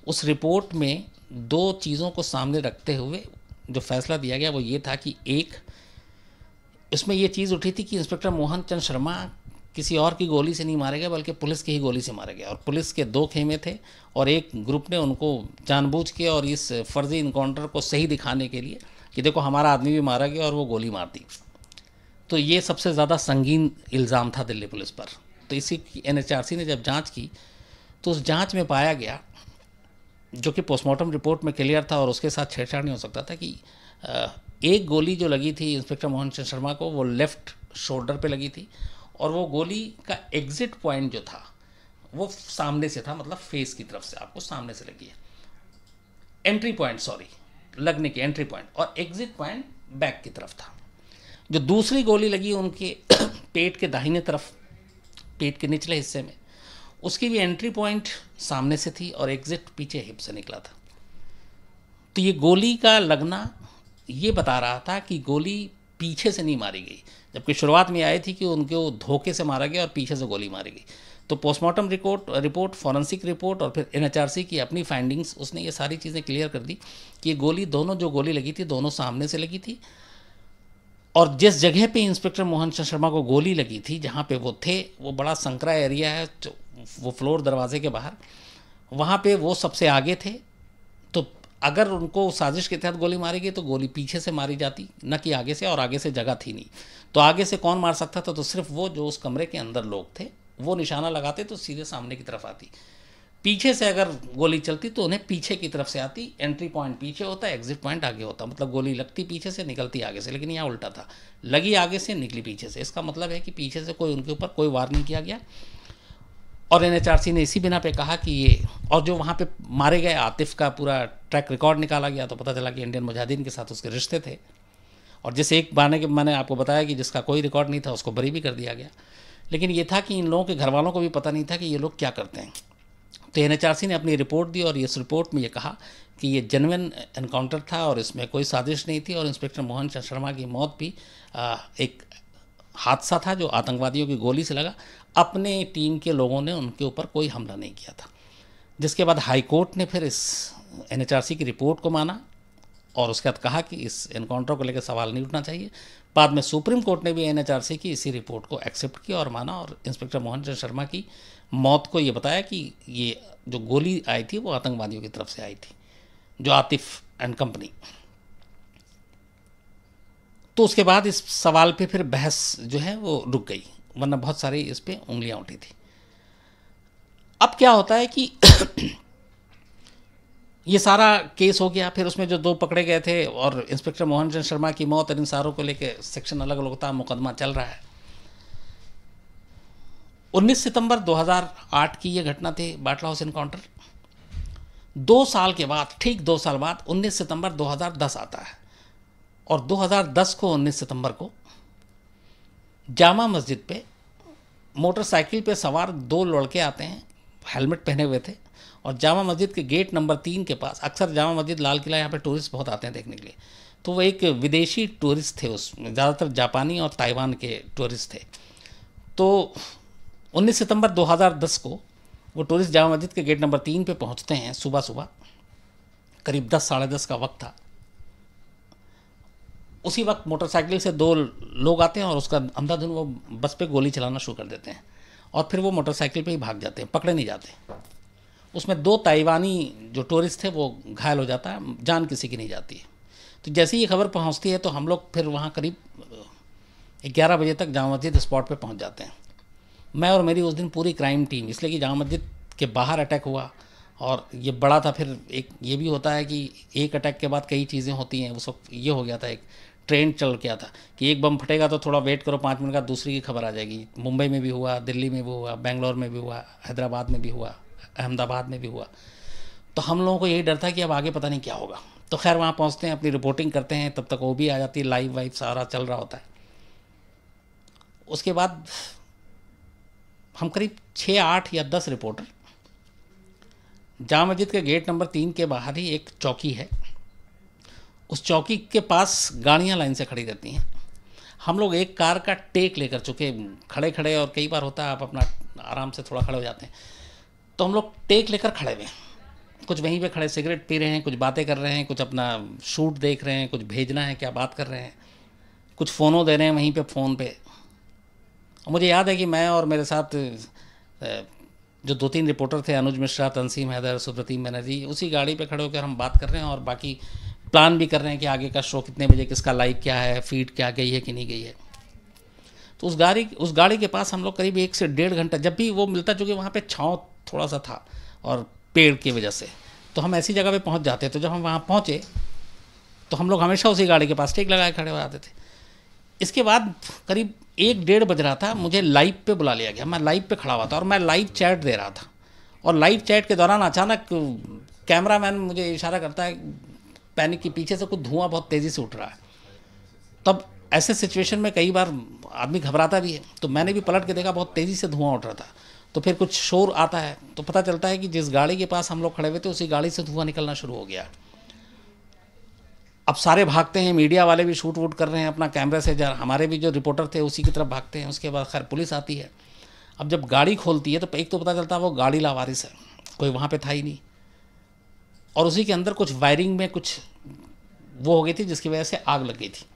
उस रिपोर्ट में 2 चीज़ों को सामने रखते हुए जो फैसला दिया गया वो ये था कि एक, इसमें ये चीज़ उठी थी कि इंस्पेक्टर मोहन चंद शर्मा किसी और की गोली से नहीं मारे गए, बल्कि पुलिस की ही गोली से मारे गए। और पुलिस के 2 खेमे थे और एक ग्रुप ने उनको जानबूझ के और इस फर्जी इनकाउंटर को सही दिखाने के लिए कि देखो हमारा आदमी भी मारा गया और वो गोली मार दी। तो ये सबसे ज़्यादा संगीन इल्ज़ाम था दिल्ली पुलिस पर। तो इसी NHRC ने जब जांच की तो उस जांच में पाया गया, जो कि पोस्टमार्टम रिपोर्ट में क्लियर था और उसके साथ छेड़छाड़ नहीं हो सकता था, कि एक गोली जो लगी थी इंस्पेक्टर मोहन चंद शर्मा को वो लेफ़्ट शोल्डर पे लगी थी और वो गोली का एग्ज़िट पॉइंट जो था वो सामने से था, मतलब फेस की तरफ से आपको सामने से लगी है। एंट्री पॉइंट, सॉरी, लगने की एंट्री पॉइंट, और एग्ज़िट पॉइंट बैक की तरफ था। जो दूसरी गोली लगी उनके पेट के दाहिने तरफ, पेट के निचले हिस्से में, उसकी भी एंट्री पॉइंट सामने से थी और एग्ज़िट पीछे हिप से निकला था। तो ये गोली का लगना ये बता रहा था कि गोली पीछे से नहीं मारी गई, जबकि शुरुआत में आई थी कि उनको धोखे से मारा गया और पीछे से गोली मारी गई। तो पोस्टमार्टम रिपोर्ट, फॉरेंसिक रिपोर्ट और फिर एनएचआरसी की अपनी फाइंडिंग्स, उसने ये सारी चीज़ें क्लियर कर दी कि ये गोली, दोनों जो गोली लगी थी दोनों सामने से लगी थी, और जिस जगह पे इंस्पेक्टर मोहन चंद शर्मा को गोली लगी थी, जहाँ पे वो थे, वो बड़ा संकरा एरिया है, वो फ्लोर दरवाजे के बाहर, वहाँ पे वो सबसे आगे थे। तो अगर उनको साजिश के तहत गोली मारी गई तो गोली पीछे से मारी जाती, न कि आगे से, और आगे से जगह थी नहीं। तो आगे से कौन मार सकता था? तो सिर्फ वो जो उस कमरे के अंदर लोग थे, वो निशाना लगाते तो सीधे सामने की तरफ आती। पीछे से अगर गोली चलती तो उन्हें पीछे की तरफ से आती। एंट्री पॉइंट पीछे होता, एग्जिट पॉइंट आगे होता, मतलब गोली लगती पीछे से, निकलती आगे से। लेकिन यहाँ उल्टा था, लगी आगे से, निकली पीछे से। इसका मतलब है कि पीछे से कोई उनके ऊपर कोई वार नहीं किया गया। और एनएचआरसी ने इसी बिना पे कहा कि ये, और जो वहाँ पे मारे गए आतिफ का पूरा ट्रैक रिकॉर्ड निकाला गया तो पता चला कि इंडियन मुजाहिदीन के साथ उसके रिश्ते थे, और जिस एक बाने के मैंने आपको बताया कि जिसका कोई रिकॉर्ड नहीं था उसको बरी भी कर दिया गया। लेकिन ये था कि इन लोगों के घर वालों को भी पता नहीं था कि ये लोग क्या करते हैं। तो एनएचआरसी ने अपनी रिपोर्ट दी और इस रिपोर्ट में ये कहा कि ये जेन्युइन एनकाउंटर था और इसमें कोई साजिश नहीं थी, और इंस्पेक्टर मोहन चंद शर्मा की मौत भी एक हादसा था जो आतंकवादियों की गोली से लगा। अपने टीम के लोगों ने उनके ऊपर कोई हमला नहीं किया था। जिसके बाद हाई कोर्ट ने फिर इस एनएचआरसी की रिपोर्ट को माना और उसके बाद कहा कि इस एनकाउंटर को लेकर सवाल नहीं उठना चाहिए। बाद में सुप्रीम कोर्ट ने भी एनएचआरसी की इसी रिपोर्ट को एक्सेप्ट किया और माना, और इंस्पेक्टर मोहन चंद शर्मा की मौत को ये बताया कि ये जो गोली आई थी वो आतंकवादियों की तरफ से आई थी, जो आतिफ एंड कंपनी। तो उसके बाद इस सवाल पे फिर बहस जो है वो रुक गई, वरना बहुत सारी इस पे उंगलियां उठी थी। अब क्या होता है कि ये सारा केस हो गया, फिर उसमें जो दो पकड़े गए थे और इंस्पेक्टर मोहन चंद शर्मा की मौत और इन सारों को लेके सेक्शन अलग अलग था, मुकदमा चल रहा है। 19 सितंबर 2008 की ये घटना थी, बाटला हाउस एनकाउंटर। 2 साल के बाद, ठीक 2 साल बाद 19 सितंबर 2010 आता है, और 2010 को 19 सितंबर को जामा मस्जिद पे मोटरसाइकिल पे सवार 2 लड़के आते हैं, हेलमेट पहने हुए थे, और जामा मस्जिद के गेट नंबर 3 के पास, अक्सर जामा मस्जिद लाल किला यहाँ पे टूरिस्ट बहुत आते हैं देखने के लिए, तो वो एक विदेशी टूरिस्ट थे, उसमें ज़्यादातर जापानी और ताइवान के टूरिस्ट थे। तो 19 सितंबर 2010 को वो टूरिस्ट जामा मस्जिद के गेट नंबर 3 पे पहुँचते हैं सुबह सुबह, करीब 10 साढ़े 10 का वक्त था। उसी वक्त मोटरसाइकिल से 2 लोग आते हैं और उसका अंधाधुन वो बस पे गोली चलाना शुरू कर देते हैं, और फिर वो मोटरसाइकिल पे ही भाग जाते हैं, पकड़े नहीं जाते। उसमें 2 ताइवानी जो टूरिस्ट थे वो घायल हो जाता है, जान किसी की नहीं जाती है। तो जैसे ही ये खबर पहुंचती है तो हम लोग फिर वहाँ करीब 11 बजे तक जामा मस्जिद स्पॉट पे पहुंच जाते हैं। मैं और मेरी उस दिन पूरी क्राइम टीम, इसलिए कि जामा मस्जिद के बाहर अटैक हुआ और ये बड़ा था। फिर एक ये भी होता है कि एक अटैक के बाद कई चीज़ें होती हैं। उस वक्त ये हो गया था, एक ट्रेंड चल गया था कि एक बम फटेगा तो थोड़ा वेट करो 5 मिनट का, दूसरी की खबर आ जाएगी। मुंबई में भी हुआ, दिल्ली में भी हुआ, बेंगलोर में भी हुआ, हैदराबाद में भी हुआ, अहमदाबाद में भी हुआ। तो हम लोगों को यही डर था कि अब आगे पता नहीं क्या होगा। तो खैर वहाँ पहुँचते हैं, अपनी रिपोर्टिंग करते हैं, तब तक वो भी आ जाती है, लाइव वाइव सारा चल रहा होता है। उसके बाद हम करीब 6, 8 या 10 रिपोर्टर, जामा मस्जिद के गेट नंबर 3 के बाहर ही एक चौकी है, उस चौकी के पास गाड़ियाँ लाइन से खड़ी रहती हैं। हम लोग एक कार का टेक लेकर चुके, खड़े खड़े, और कई बार होता है आप अपना आराम से थोड़ा खड़े हो जाते हैं, तो हम लोग टेक लेकर खड़े हुए, कुछ वहीं पे खड़े सिगरेट पी रहे हैं, कुछ बातें कर रहे हैं, कुछ अपना शूट देख रहे हैं, कुछ भेजना है क्या बात कर रहे हैं, कुछ फ़ोनों दे रहे हैं वहीं पे फ़ोन पे। मुझे याद है कि मैं और मेरे साथ जो 2-3 रिपोर्टर थे, अनुज मिश्रा, तंसीम हैदर, सुब्रतीम बनर्जी, उसी गाड़ी पे खड़े होकर हम बात कर रहे हैं और बाकी प्लान भी कर रहे हैं कि आगे का शो कितने बजे, किसका लाइव क्या है, फीड क्या गई है कि नहीं गई है। तो उस गाड़ी के पास हम लोग करीब 1 से 1.5 घंटा, जब भी वो मिलता, चूँकि वहाँ पे छाँव थोड़ा सा था और पेड़ की वजह से, तो हम ऐसी जगह पे पहुँच जाते। तो जब हम वहाँ पहुँचे तो हम लोग हमेशा उसी गाड़ी के पास टेक लगाए खड़े हो जाते थे। इसके बाद करीब 1-1:30 बज रहा था, मुझे लाइव पे बुला लिया गया। मैं लाइव पे खड़ा हुआ था और मैं लाइव चैट दे रहा था, और लाइव चैट के दौरान अचानक कैमरामैन मुझे इशारा करता है पैनिक के पीछे से कुछ धुआं बहुत तेज़ी से उठ रहा है। तब ऐसे सिचुएशन में कई बार आदमी घबराता भी है, तो मैंने भी पलट के देखा, बहुत तेज़ी से धुआं उठ रहा था। तो फिर कुछ शोर आता है तो पता चलता है कि जिस गाड़ी के पास हम लोग खड़े हुए थे उसी गाड़ी से धुआं निकलना शुरू हो गया। अब सारे भागते हैं, मीडिया वाले भी शूट वूट कर रहे हैं अपना कैमरे से, हमारे भी जो रिपोर्टर थे उसी की तरफ भागते हैं। उसके बाद खैर पुलिस आती है। अब जब गाड़ी खोलती है तो एक तो पता चलता है वो गाड़ी लावारिस है, कोई वहाँ पे था ही नहीं, और उसी के अंदर कुछ वायरिंग में कुछ वो हो गई थी जिसकी वजह से आग लग गई थी।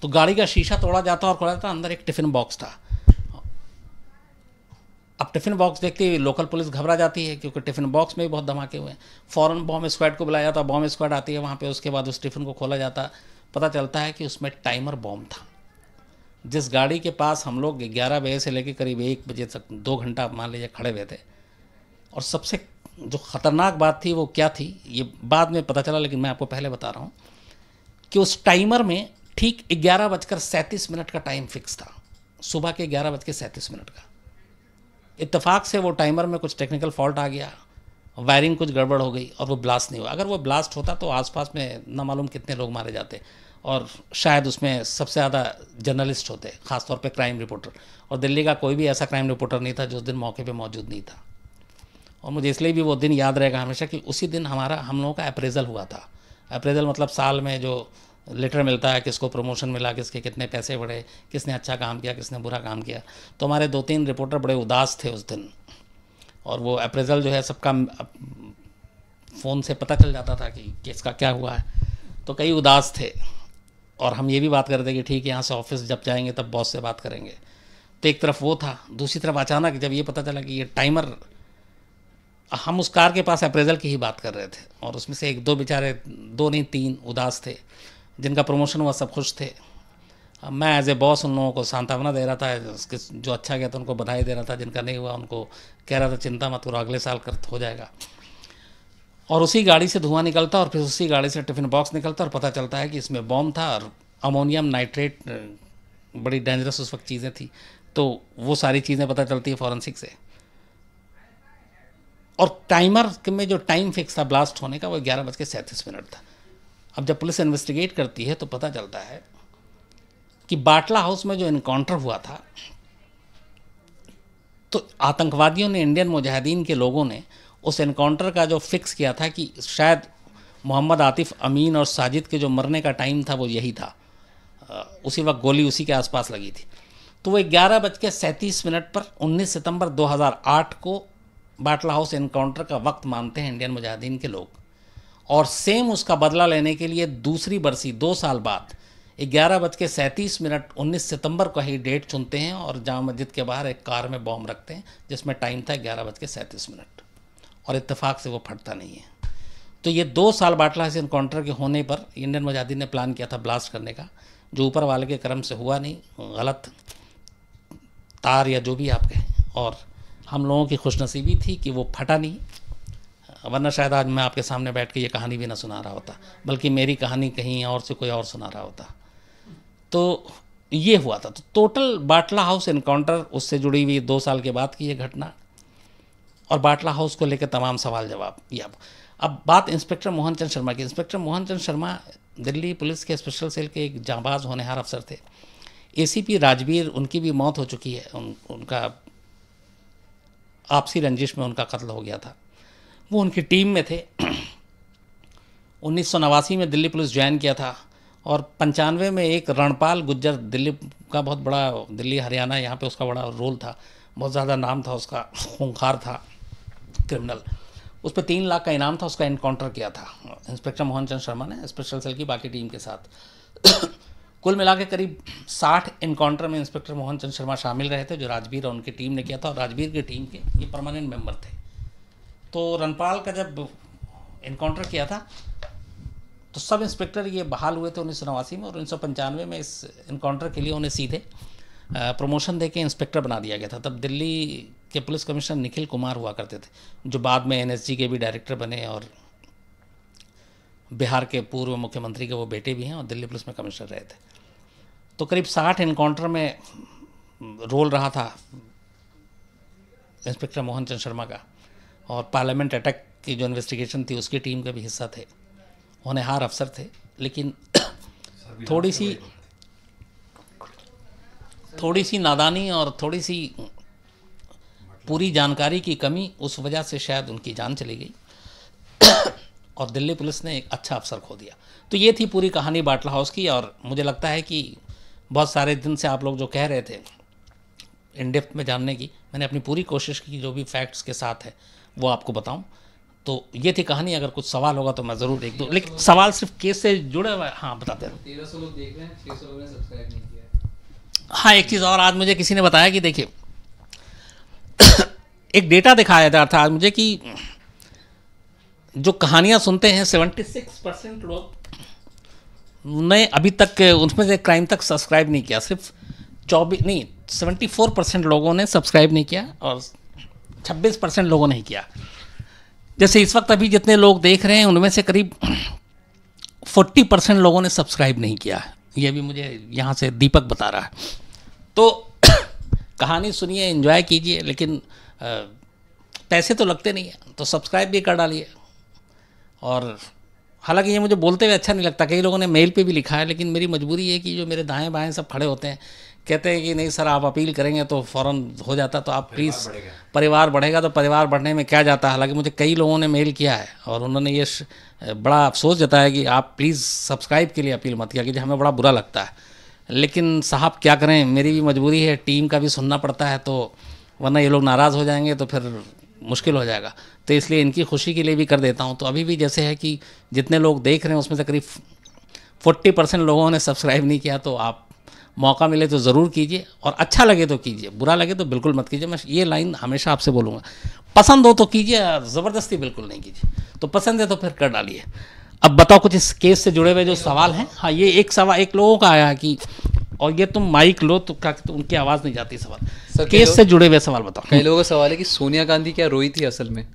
तो गाड़ी का शीशा तोड़ा जाता और खोला जाता, अंदर एक टिफ़िन बॉक्स था। अब टिफ़िन बॉक्स देखते ही लोकल पुलिस घबरा जाती है, क्योंकि टिफ़िन बॉक्स में भी बहुत धमाके हुए हैं। फ़ौरन बॉम्ब स्क्वाड को बुलाया जाता, बॉम्ब स्क्वाड आती है वहाँ पे, उसके बाद उस टिफ़िन को खोला जाता, पता चलता है कि उसमें टाइमर बॉम्ब था। जिस गाड़ी के पास हम लोग 11 बजे से लेकर करीब 1 बजे तक 2 घंटा मान लीजिए खड़े हुए थे, और सबसे जो ख़तरनाक बात थी वो क्या थी ये बाद में पता चला, लेकिन मैं आपको पहले बता रहा हूँ कि उस टाइमर में ठीक 11:37 का टाइम फिक्स था, सुबह के 11:37 का। इत्तेफाक से वो टाइमर में कुछ टेक्निकल फॉल्ट आ गया, वायरिंग कुछ गड़बड़ हो गई और वो ब्लास्ट नहीं हुआ। अगर वो ब्लास्ट होता तो आसपास में न मालूम कितने लोग मारे जाते, और शायद उसमें सबसे ज़्यादा जर्नलिस्ट होते, ख़ासतौर पे क्राइम रिपोर्टर, और दिल्ली का कोई भी ऐसा क्राइम रिपोर्टर नहीं था जो उस दिन मौके पे मौजूद नहीं था। और मुझे इसलिए भी वो दिन याद रहेगा हमेशा कि उसी दिन हम लोगों का अप्रेज़ल हुआ था। अप्रेज़ल मतलब साल में जो लेटर मिलता है, किसको प्रमोशन मिला, किसके कितने पैसे बढ़े, किसने अच्छा काम किया, किसने बुरा काम किया। तो हमारे 2-3 रिपोर्टर बड़े उदास थे उस दिन, और वो अप्रेज़ल जो है सबका फ़ोन से पता चल जाता था कि किसका क्या हुआ है, तो कई उदास थे। और हम ये भी बात करते कि ठीक है यहाँ से ऑफिस जब जाएंगे तब बॉस से बात करेंगे। तो एक तरफ वो था, दूसरी तरफ अचानक जब ये पता चला कि ये टाइमर, हम उस कार के पास अप्रेज़ल की ही बात कर रहे थे, और उसमें से 1-2 बेचारे, 2 नहीं 3 उदास थे, जिनका प्रमोशन हुआ सब खुश थे। अब मैं एज ए बॉस उन लोगों को सांत्वना दे रहा था, उसके जो अच्छा गया था उनको बधाई दे रहा था, जिनका नहीं हुआ उनको कह रहा था चिंता मत करो अगले साल कर हो जाएगा। और उसी गाड़ी से धुआं निकलता और फिर उसी गाड़ी से टिफ़िन बॉक्स निकलता और पता चलता है कि इसमें बॉम्ब था और अमोनियम नाइट्रेट, बड़ी डेंजरस उस वक्त चीज़ें थी। तो वो सारी चीज़ें पता चलती है फॉरेंसिक से। और टाइमर में जो टाइम फिक्स था ब्लास्ट होने का वो 11:37 था। अब जब पुलिस इन्वेस्टिगेट करती है तो पता चलता है कि बाटला हाउस में जो इनकाउंटर हुआ था, तो आतंकवादियों ने, इंडियन मुजाहिदीन के लोगों ने उस एनकाउंटर का जो फिक्स किया था कि शायद मोहम्मद आतिफ अमीन और साजिद के जो मरने का टाइम था वो यही था, उसी वक्त गोली उसी के आसपास लगी थी। तो वो 11:37 पर 19 सितंबर 2008 को बाटला हाउस एनकाउंटर का वक्त मानते हैं इंडियन मुजाहिदीन के लोग, और सेम उसका बदला लेने के लिए दूसरी बरसी 2 साल बाद 11:37 19 सितंबर को ही डेट चुनते हैं और जामा मस्जिद के बाहर एक कार में बॉम्ब रखते हैं जिसमें टाइम था 11:37, और इत्तेफाक से वो फटता नहीं है। तो ये 2 साल बाटला हाउस एनकाउंटर के होने पर इंडियन मुजाहिदीन ने प्लान किया था ब्लास्ट करने का, जो ऊपर वाले के कर्म से हुआ नहीं, गलत तार या जो भी आप कहें, और हम लोगों की खुशनसीबी थी कि वो फटा नहीं, वरना शायद आज मैं आपके सामने बैठ के ये कहानी भी ना सुना रहा होता, बल्कि मेरी कहानी कहीं और से कोई और सुना रहा होता। तो ये हुआ था। तो टोटल बाटला हाउस एनकाउंटर, उससे जुड़ी हुई 2 साल के बाद की ये घटना, और बाटला हाउस को लेकर तमाम सवाल जवाब। ये अब बात इंस्पेक्टर मोहन चंद शर्मा की। इंस्पेक्टर मोहन चंद शर्मा दिल्ली पुलिस के स्पेशल सेल के एक जांबाज होनहार अफसर थे। एसीपी राजवीर, उनकी भी मौत हो चुकी है, उनका आपसी रंजिश में उनका कत्ल हो गया था। वो उनकी टीम में थे। 1989 में दिल्ली पुलिस ज्वाइन किया था, और 95 में एक रणपाल गुज्जर, दिल्ली का बहुत बड़ा, दिल्ली हरियाणा यहाँ पे उसका बड़ा रोल था, बहुत ज़्यादा नाम था उसका, खूंखार था क्रिमिनल, उस पर 3 लाख का इनाम था, उसका एनकाउंटर किया था इंस्पेक्टर मोहन चंद शर्मा ने स्पेशल सेल की बाकी टीम के साथ। कुल मिला के करीब 60 एनकाउंटर में इंस्पेक्टर मोहन चंद शर्मा शामिल रहे थे, जो राजवीर और उनकी टीम ने किया था, और राजवीर की टीम के ये परमानेंट मेंबर थे। तो रणपाल का जब एनकाउंटर किया था तो सब इंस्पेक्टर ये बहाल हुए थे 1989 में, और 1995 में इस एनकाउंटर के लिए उन्हें सीधे प्रमोशन देके इंस्पेक्टर बना दिया गया था। तब दिल्ली के पुलिस कमिश्नर निखिल कुमार हुआ करते थे, जो बाद में एनएसजी के भी डायरेक्टर बने, और बिहार के पूर्व मुख्यमंत्री के वो बेटे भी हैं, और दिल्ली पुलिस में कमिश्नर रहे थे। तो करीब 60 एनकाउंटर में रोल रहा था इंस्पेक्टर मोहन चंद शर्मा का, और पार्लियामेंट अटैक की जो इन्वेस्टिगेशन थी उसकी टीम के भी हिस्सा थे, होनहार अफसर थे। लेकिन थोड़ी सी नादानी और थोड़ी सी पूरी जानकारी की कमी, उस वजह से शायद उनकी जान चली गई और दिल्ली पुलिस ने एक अच्छा अफसर खो दिया। तो ये थी पूरी कहानी बाटला हाउस की। और मुझे लगता है कि बहुत सारे दिन से आप लोग जो कह रहे थे इन डेप्थ में जानने की, मैंने अपनी पूरी कोशिश की जो भी फैक्ट्स के साथ है वो आपको बताऊं। तो ये थी कहानी। अगर कुछ सवाल होगा तो मैं ज़रूर एक दो, लेकिन सवाल सिर्फ केस से जुड़े हुए। हाँ बताते रहो। 1300 लोग देख रहे हैं, 600 लोगों ने सब्सक्राइब नहीं किया। हाँ एक चीज़ और आज मुझे किसी ने बताया कि देखिए एक डेटा दिखाया जा रहा था आज मुझे कि जो कहानियाँ सुनते हैं 76% लोग ने अभी तक उसमें से क्राइम तक सब्सक्राइब नहीं किया। सिर्फ 74% लोगों ने सब्सक्राइब नहीं किया और 26% लोगों ने ही किया। जैसे इस वक्त अभी जितने लोग देख रहे हैं उनमें से करीब 40% लोगों ने सब्सक्राइब नहीं किया है। ये भी मुझे यहाँ से दीपक बता रहा है। तो कहानी सुनिए, एंजॉय कीजिए, लेकिन पैसे तो लगते नहीं हैं, तो सब्सक्राइब भी कर डालिए। और हालांकि ये मुझे बोलते हुए अच्छा नहीं लगता, कई लोगों ने मेल पे भी लिखा है, लेकिन मेरी मजबूरी है कि जो मेरे दाएं बाएं सब खड़े होते हैं, कहते हैं कि नहीं सर आप अपील करेंगे तो फ़ौरन हो जाता, तो आप प्लीज़, परिवार बढ़ेगा तो परिवार बढ़ने में क्या जाता है। हालांकि मुझे कई लोगों ने मेल किया है और उन्होंने ये बड़ा अफसोस जताया कि आप प्लीज़ सब्सक्राइब के लिए अपील मत किया, कि हमें बड़ा बुरा लगता है। लेकिन साहब क्या करें, मेरी भी मजबूरी है, टीम का भी सुनना पड़ता है, तो वरना ये लोग नाराज़ हो जाएंगे तो फिर मुश्किल हो जाएगा। तो इसलिए इनकी खुशी के लिए भी कर देता हूँ। तो अभी भी जैसे है कि जितने लोग देख रहे हैं उसमें से करीब 40% लोगों ने सब्सक्राइब नहीं किया, तो आप मौका मिले तो ज़रूर कीजिए, और अच्छा लगे तो कीजिए, बुरा लगे तो बिल्कुल मत कीजिए। मैं ये लाइन हमेशा आपसे बोलूँगा, पसंद हो तो कीजिए, ज़बरदस्ती बिल्कुल नहीं कीजिए। तो पसंद है तो फिर कर डालिए। अब बताओ कुछ इस केस से जुड़े हुए जो सवाल हैं। हाँ ये एक सवाल एक लोगों का आया है कि, और ये तुम माइक लो तो क्या तो उनकी आवाज़ नहीं जाती। सवाल केस से जुड़े हुए सवाल बताओ। कई लोगों का सवाल है कि सोनिया गांधी क्या रोई थी असल में?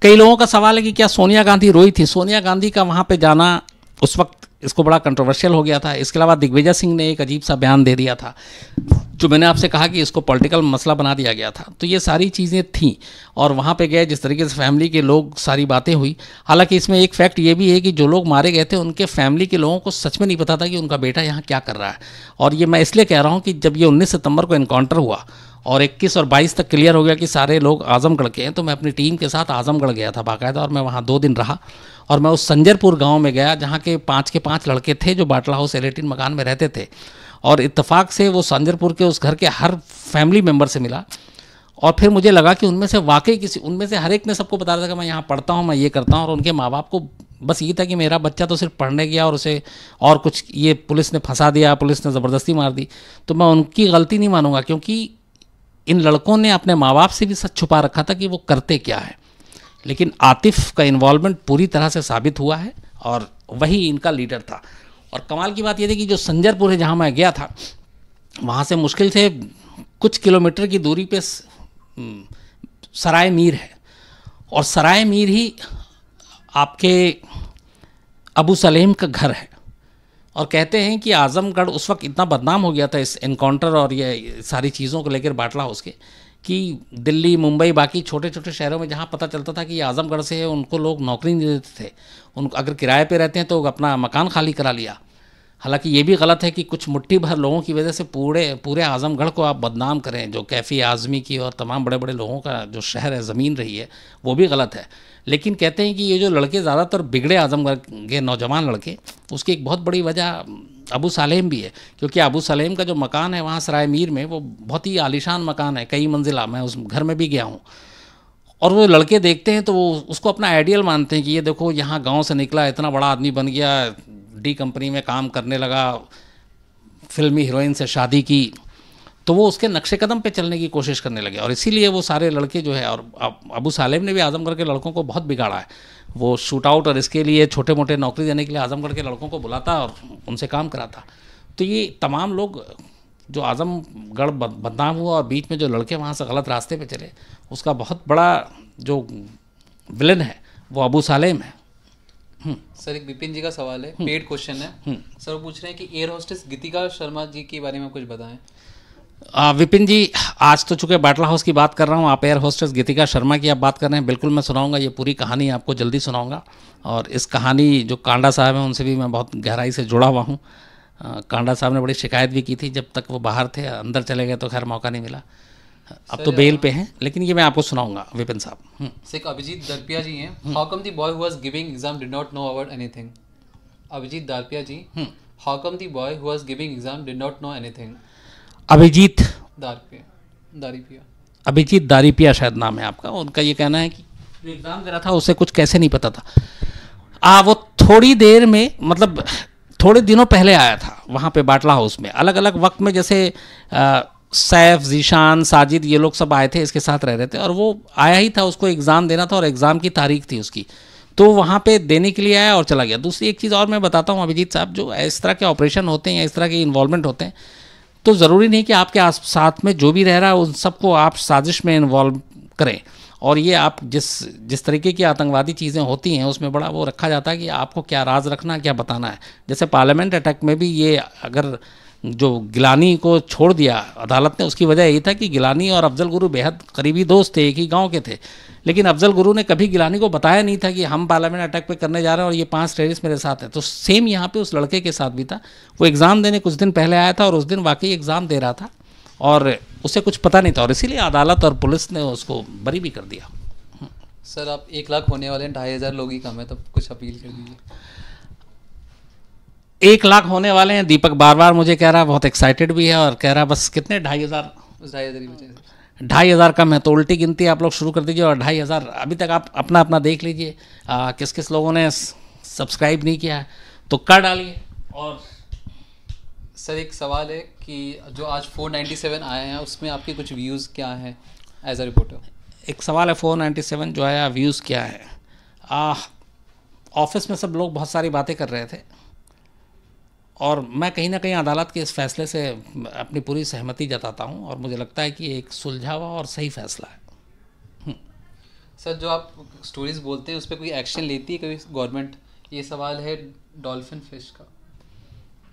कई लोगों का सवाल है कि क्या सोनिया गांधी रोई थी। सोनिया गांधी का वहाँ पे जाना उस वक्त इसको बड़ा कंट्रोवर्शियल हो गया था। इसके अलावा दिग्विजय सिंह ने एक अजीब सा बयान दे दिया था, जो मैंने आपसे कहा कि इसको पॉलिटिकल मसला बना दिया गया था। तो ये सारी चीज़ें थीं, और वहाँ पे गए जिस तरीके से फैमिली के लोग, सारी बातें हुई। हालांकि इसमें एक फैक्ट ये भी है कि जो लोग मारे गए थे उनके फैमिली के लोगों को सच में नहीं पता था कि उनका बेटा यहाँ क्या कर रहा है। और ये मैं इसलिए कह रहा हूँ कि जब ये 19 सितंबर को इनकाउंटर हुआ और 21 और 22 तक क्लियर हो गया कि सारे लोग आजमगढ़ के हैं, तो मैं अपनी टीम के साथ आजमगढ़ गया था बाकायदा, और मैं वहाँ 2 दिन रहा। और मैं उस संजरपुर गांव में गया जहाँ के 5 लड़के थे जो बाटला हाउस 18 मकान में रहते थे, और इत्तेफाक से वो संजरपुर के उस घर के हर फैमिली मेम्बर से मिला। और फिर मुझे लगा कि उनमें से वाकई उनमें से हर एक ने सबको बता रहा था कि मैं यहाँ पढ़ता हूँ, मैं ये करता हूँ। और उनके माँ बाप को बस ये था कि मेरा बच्चा तो सिर्फ पढ़ने गया और उसे और कुछ, ये पुलिस ने फंसा दिया, पुलिस ने ज़बरदस्ती मार दी। तो मैं उनकी गलती नहीं मानूंगा, क्योंकि इन लड़कों ने अपने माँ बाप से भी सच छुपा रखा था कि वो करते क्या है। लेकिन आतिफ का इन्वॉल्वमेंट पूरी तरह से साबित हुआ है, और वही इनका लीडर था। और कमाल की बात यह थी कि जो संजरपुर है जहाँ मैं गया था, वहाँ से मुश्किल से कुछ किलोमीटर की दूरी पे सराय मीर है, और सराय मीर ही आपके अबू सलेम का घर है। और कहते हैं कि आजमगढ़ उस वक्त इतना बदनाम हो गया था इस एनकाउंटर और ये सारी चीज़ों को लेकर बाटला हाउस के, कि दिल्ली, मुंबई, बाकी छोटे छोटे शहरों में जहाँ पता चलता था कि ये आजमगढ़ से है, उनको लोग नौकरी नहीं देते थे। उनको अगर किराए पे रहते हैं तो अपना मकान खाली करा लिया। हालांकि ये भी गलत है कि कुछ मुट्ठी भर लोगों की वजह से पूरे आजमगढ़ को आप बदनाम करें। जो कैफ़ी आज़मी की और तमाम बड़े बड़े लोगों का जो शहर है, ज़मीन रही है, वो भी गलत है। लेकिन कहते हैं कि ये जो लड़के ज़्यादातर बिगड़े आजमगढ़ के नौजवान लड़के, उसकी एक बहुत बड़ी वजह अबू सलेम भी है। क्योंकि अबू सलेम का जो मकान है वहाँ सराय मीर में, वो बहुत ही आलीशान मकान है, कई मंजिला। मैं उस घर में भी गया हूँ। और वो लड़के देखते हैं तो वो उसको अपना आइडियल मानते हैं कि ये देखो यहाँ गांव से निकला, इतना बड़ा आदमी बन गया, डी कंपनी में काम करने लगा, फिल्मी हीरोइन से शादी की, तो वो उसके नक्शे कदम पे चलने की कोशिश करने लगे। और इसीलिए वो सारे लड़के जो है, और अबू सालेम ने भी आजमगढ़ के लड़कों को बहुत बिगाड़ा है। वो शूट आउट और इसके लिए छोटे मोटे नौकरी देने के लिए आजमगढ़ के लड़कों को बुलाता और उनसे काम कराता। तो ये तमाम लोग जो आजमगढ़ बदनाम हुआ, और बीच में जो लड़के वहाँ से गलत रास्ते पे चले, उसका बहुत बड़ा जो विलन है वो अबू सालेम है। सर एक विपिन जी का सवाल है, पेड क्वेश्चन है। सर वो पूछ रहे हैं कि एयर होस्टेस गीतिका शर्मा जी के बारे में कुछ बताएं। विपिन जी, आज तो चूँकि बाटला हाउस की बात कर रहा हूँ, आप एयर होस्टेस गीतिका शर्मा की आप बात कर रहे हैं, बिल्कुल मैं सुनाऊंगा। ये पूरी कहानी आपको जल्दी सुनाऊंगा। और इस कहानी जो कांडा साहब हैं उनसे भी मैं बहुत गहराई से जुड़ा हुआ हूँ। कांडा साहब ने बड़ी शिकायत भी की थी जब तक वो बाहर थे, अंदर चले गए तो खैर मौका नहीं मिला। अब तो बेल पे हैं, लेकिन ये मैं आपको सुनाऊंगा विपिन साहब। एक अभिजीत दरपिया जी हैं, how come the boy who was giving exam did not know about anything. Abhijeet Darpiya ji, how come the boy who was giving exam did not know anything. Abhijeet Darpiya Daripiya. Abhijeet Daripiya शायद नाम है आपका। उनका ये कहना है कि जो एग्ज़ाम दे रहा था उसे कुछ कैसे नहीं पता था। वो थोड़ी देर में, मतलब थोड़े दिनों पहले आया था वहाँ पे बाटला हाउस में, अलग अलग वक्त में, जैसे सैफ, जीशान, साजिद, ये लोग सब आए थे, इसके साथ रह रहे थे, और वो आया ही था, उसको एग्ज़ाम देना था और एग्ज़ाम की तारीख थी उसकी, तो वहाँ पे देने के लिए आया और चला गया। दूसरी एक चीज़ और मैं बताता हूँ अभिजीत साहब, जो इस तरह के ऑपरेशन होते हैं या इस तरह के इन्वॉल्वमेंट होते हैं, तो ज़रूरी नहीं कि आपके आस साथ में जो भी रह रहा है उन सबको आप साजिश में इन्वॉल्व करें। और ये आप जिस तरीके की आतंकवादी चीज़ें होती हैं उसमें बड़ा वो रखा जाता है कि आपको क्या राज रखना, क्या बताना है। जैसे पार्लियामेंट अटैक में भी ये, अगर जो गिलानी को छोड़ दिया अदालत ने, उसकी वजह यही था कि गिलानी और अफजल गुरु बेहद करीबी दोस्त थे, एक ही गांव के थे, लेकिन अफजल गुरु ने कभी गिलानी को बताया नहीं था कि हम पार्लियामेंट अटैक पे करने जा रहे हैं और ये 5 टेररिस्ट मेरे साथ हैं। तो सेम यहाँ पे उस लड़के के साथ भी था। वो एग्ज़ाम देने कुछ दिन पहले आया था और उस दिन वाकई एग्ज़ाम दे रहा था और उसे कुछ पता नहीं था, और इसीलिए अदालत और पुलिस ने उसको बरी भी कर दिया। सर आप 1 लाख होने वाले हैं, 2,500 लोग ही कम है, तो कुछ अपील कर दीजिए। 1 लाख होने वाले हैं, दीपक बार बार मुझे कह रहा है, बहुत एक्साइटेड भी है और कह रहा है बस कितने 2,500, बस 2,500 ही बचे हैं। 2,500 कम है, तो उल्टी गिनती आप लोग शुरू कर दीजिए। और 2,500 अभी तक आप अपना अपना देख लीजिए, किस किस लोगों ने सब्सक्राइब नहीं किया है तो कर डालिए। और सर एक सवाल है कि जो आज 497 आए हैं उसमें आपके कुछ व्यूज़ क्या हैं एज अ रिपोर्टर? एक सवाल है, 497 जो आया, व्यूज़ क्या है? ऑफिस में सब लोग बहुत सारी बातें कर रहे थे और मैं कहीं ना कहीं अदालत के इस फैसले से अपनी पूरी सहमति जताता हूं और मुझे लगता है कि एक सुलझा हुआ और सही फैसला है। सर जो आप स्टोरीज बोलते हैं उस पर कोई एक्शन लेती है कभी गवर्नमेंट? ये सवाल है डॉल्फिन फिश का।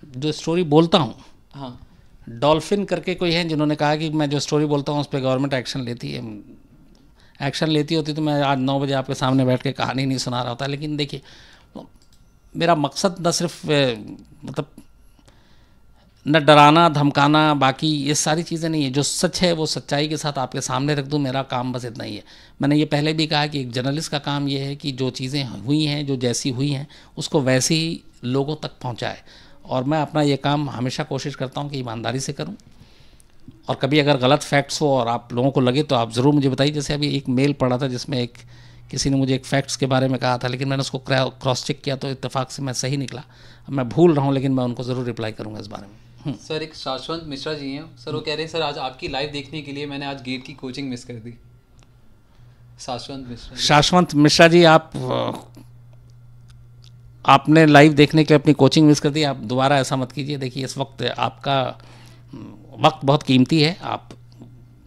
जो स्टोरी बोलता हूँ, हाँ, डॉल्फिन करके कोई है जिन्होंने कहा कि मैं जो स्टोरी बोलता हूँ उस पर गवर्नमेंट एक्शन लेती है। एक्शन लेती होती तो मैं आज 9 बजे आपके सामने बैठ के कहानी नहीं सुना रहा होता। लेकिन देखिए, मेरा मकसद न सिर्फ मतलब न डराना धमकाना, बाकी ये सारी चीज़ें नहीं है। जो सच है वो सच्चाई के साथ आपके सामने रख दूं, मेरा काम बस इतना ही है। मैंने ये पहले भी कहा कि एक जर्नलिस्ट का काम ये है कि जो चीज़ें हुई हैं, जो जैसी हुई हैं, उसको वैसे ही लोगों तक पहुंचाए। और मैं अपना ये काम हमेशा कोशिश करता हूं कि ईमानदारी से करूं। और कभी अगर गलत फैक्ट्स हो और आप लोगों को लगे तो आप ज़रूर मुझे बताइए। जैसे अभी एक मेल पढ़ा था जिसमें किसी ने मुझे एक फैक्ट्स के बारे में कहा था, लेकिन मैंने उसको क्रॉस चेक किया तो इत्तेफाक से मैं सही निकला। अब मैं भूल रहा हूँ, लेकिन मैं उनको ज़रूर रिप्लाई करूँगा इस बारे में। सर एक शाश्वत मिश्रा जी हैं, सर वो कह रहे हैं सर आज आपकी लाइव देखने के लिए मैंने आज गेट की कोचिंग मिस कर दी। शाश्वत मिश्रा जी, आपने लाइव देखने के लिए अपनी कोचिंग मिस कर दी। आप दोबारा ऐसा मत कीजिए। देखिए, इस वक्त आपका वक्त बहुत कीमती है, आप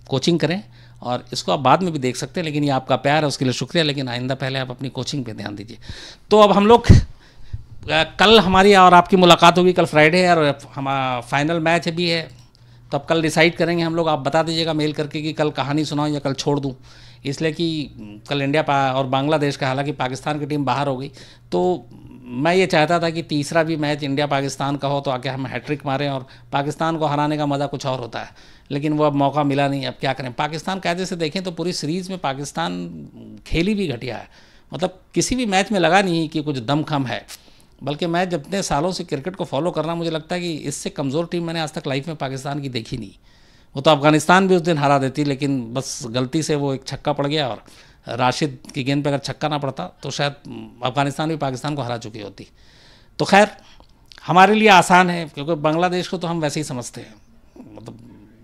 कोचिंग करें और इसको आप बाद में भी देख सकते हैं, लेकिन ये आपका प्यार है, उसके लिए शुक्रिया। लेकिन आइंदा पहले आप अपनी कोचिंग पे ध्यान दीजिए। तो अब हम लोग, कल हमारी और आपकी मुलाकात होगी, कल फ्राइडे है और हमारा फाइनल मैच भी है, तो अब कल डिसाइड करेंगे हम लोग। आप बता दीजिएगा मेल करके कि कल कहानी सुनाऊं या कल छोड़ दूं, इसलिए कि कल इंडिया और बांग्लादेश का, हालांकि पाकिस्तान की टीम बाहर हो गई, तो मैं ये चाहता था कि तीसरा भी मैच इंडिया पाकिस्तान का हो तो आके हम हैट्रिक मारें और पाकिस्तान को हराने का मज़ा कुछ और होता है। लेकिन वो अब मौका मिला नहीं। अब क्या करें, पाकिस्तान कायदे से देखें तो पूरी सीरीज़ में पाकिस्तान खेली भी घटिया है। मतलब किसी भी मैच में लगा नहीं कि कुछ दमखम है, बल्कि मैं जितने सालों से क्रिकेट को फॉलो कर रहा हूँ, मुझे लगता है कि इससे कमज़ोर टीम मैंने आज तक लाइफ में पाकिस्तान की देखी नहीं। वो तो अफ़गानिस्तान भी उस दिन हरा देती, लेकिन बस गलती से वो एक छक्का पड़ गया और राशिद की गेंद पे अगर छक्का ना पड़ता तो शायद अफ़गानिस्तान भी पाकिस्तान को हरा चुकी होती। तो खैर हमारे लिए आसान है, क्योंकि बांग्लादेश को तो हम वैसे ही समझते हैं, मतलब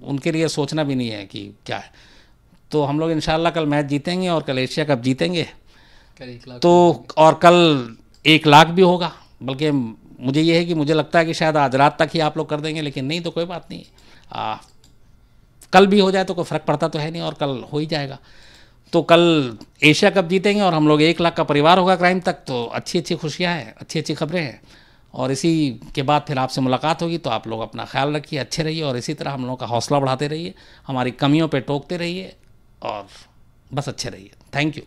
उनके लिए सोचना भी नहीं है कि क्या है। तो हम लोग इंशाल्लाह कल मैच जीतेंगे और कल एशिया कप जीतेंगे, तो और कल 1 लाख भी होगा। बल्कि मुझे ये है कि मुझे लगता है कि शायद आज रात तक ही आप लोग कर देंगे, लेकिन नहीं तो कोई बात नहीं, कल भी हो जाए तो कोई फ़र्क पड़ता तो है नहीं, और कल हो ही जाएगा। तो कल एशिया कप जीतेंगे और हम लोग 1 लाख का परिवार होगा क्राइम तक। तो अच्छी अच्छी खुशियाँ हैं, अच्छी अच्छी खबरें हैं, और इसी के बाद फिर आपसे मुलाकात होगी। तो आप लोग अपना ख्याल रखिए, अच्छे रहिए और इसी तरह हम लोगों का हौसला बढ़ाते रहिए, हमारी कमियों पे टोकते रहिए और बस अच्छे रहिए। Thank you.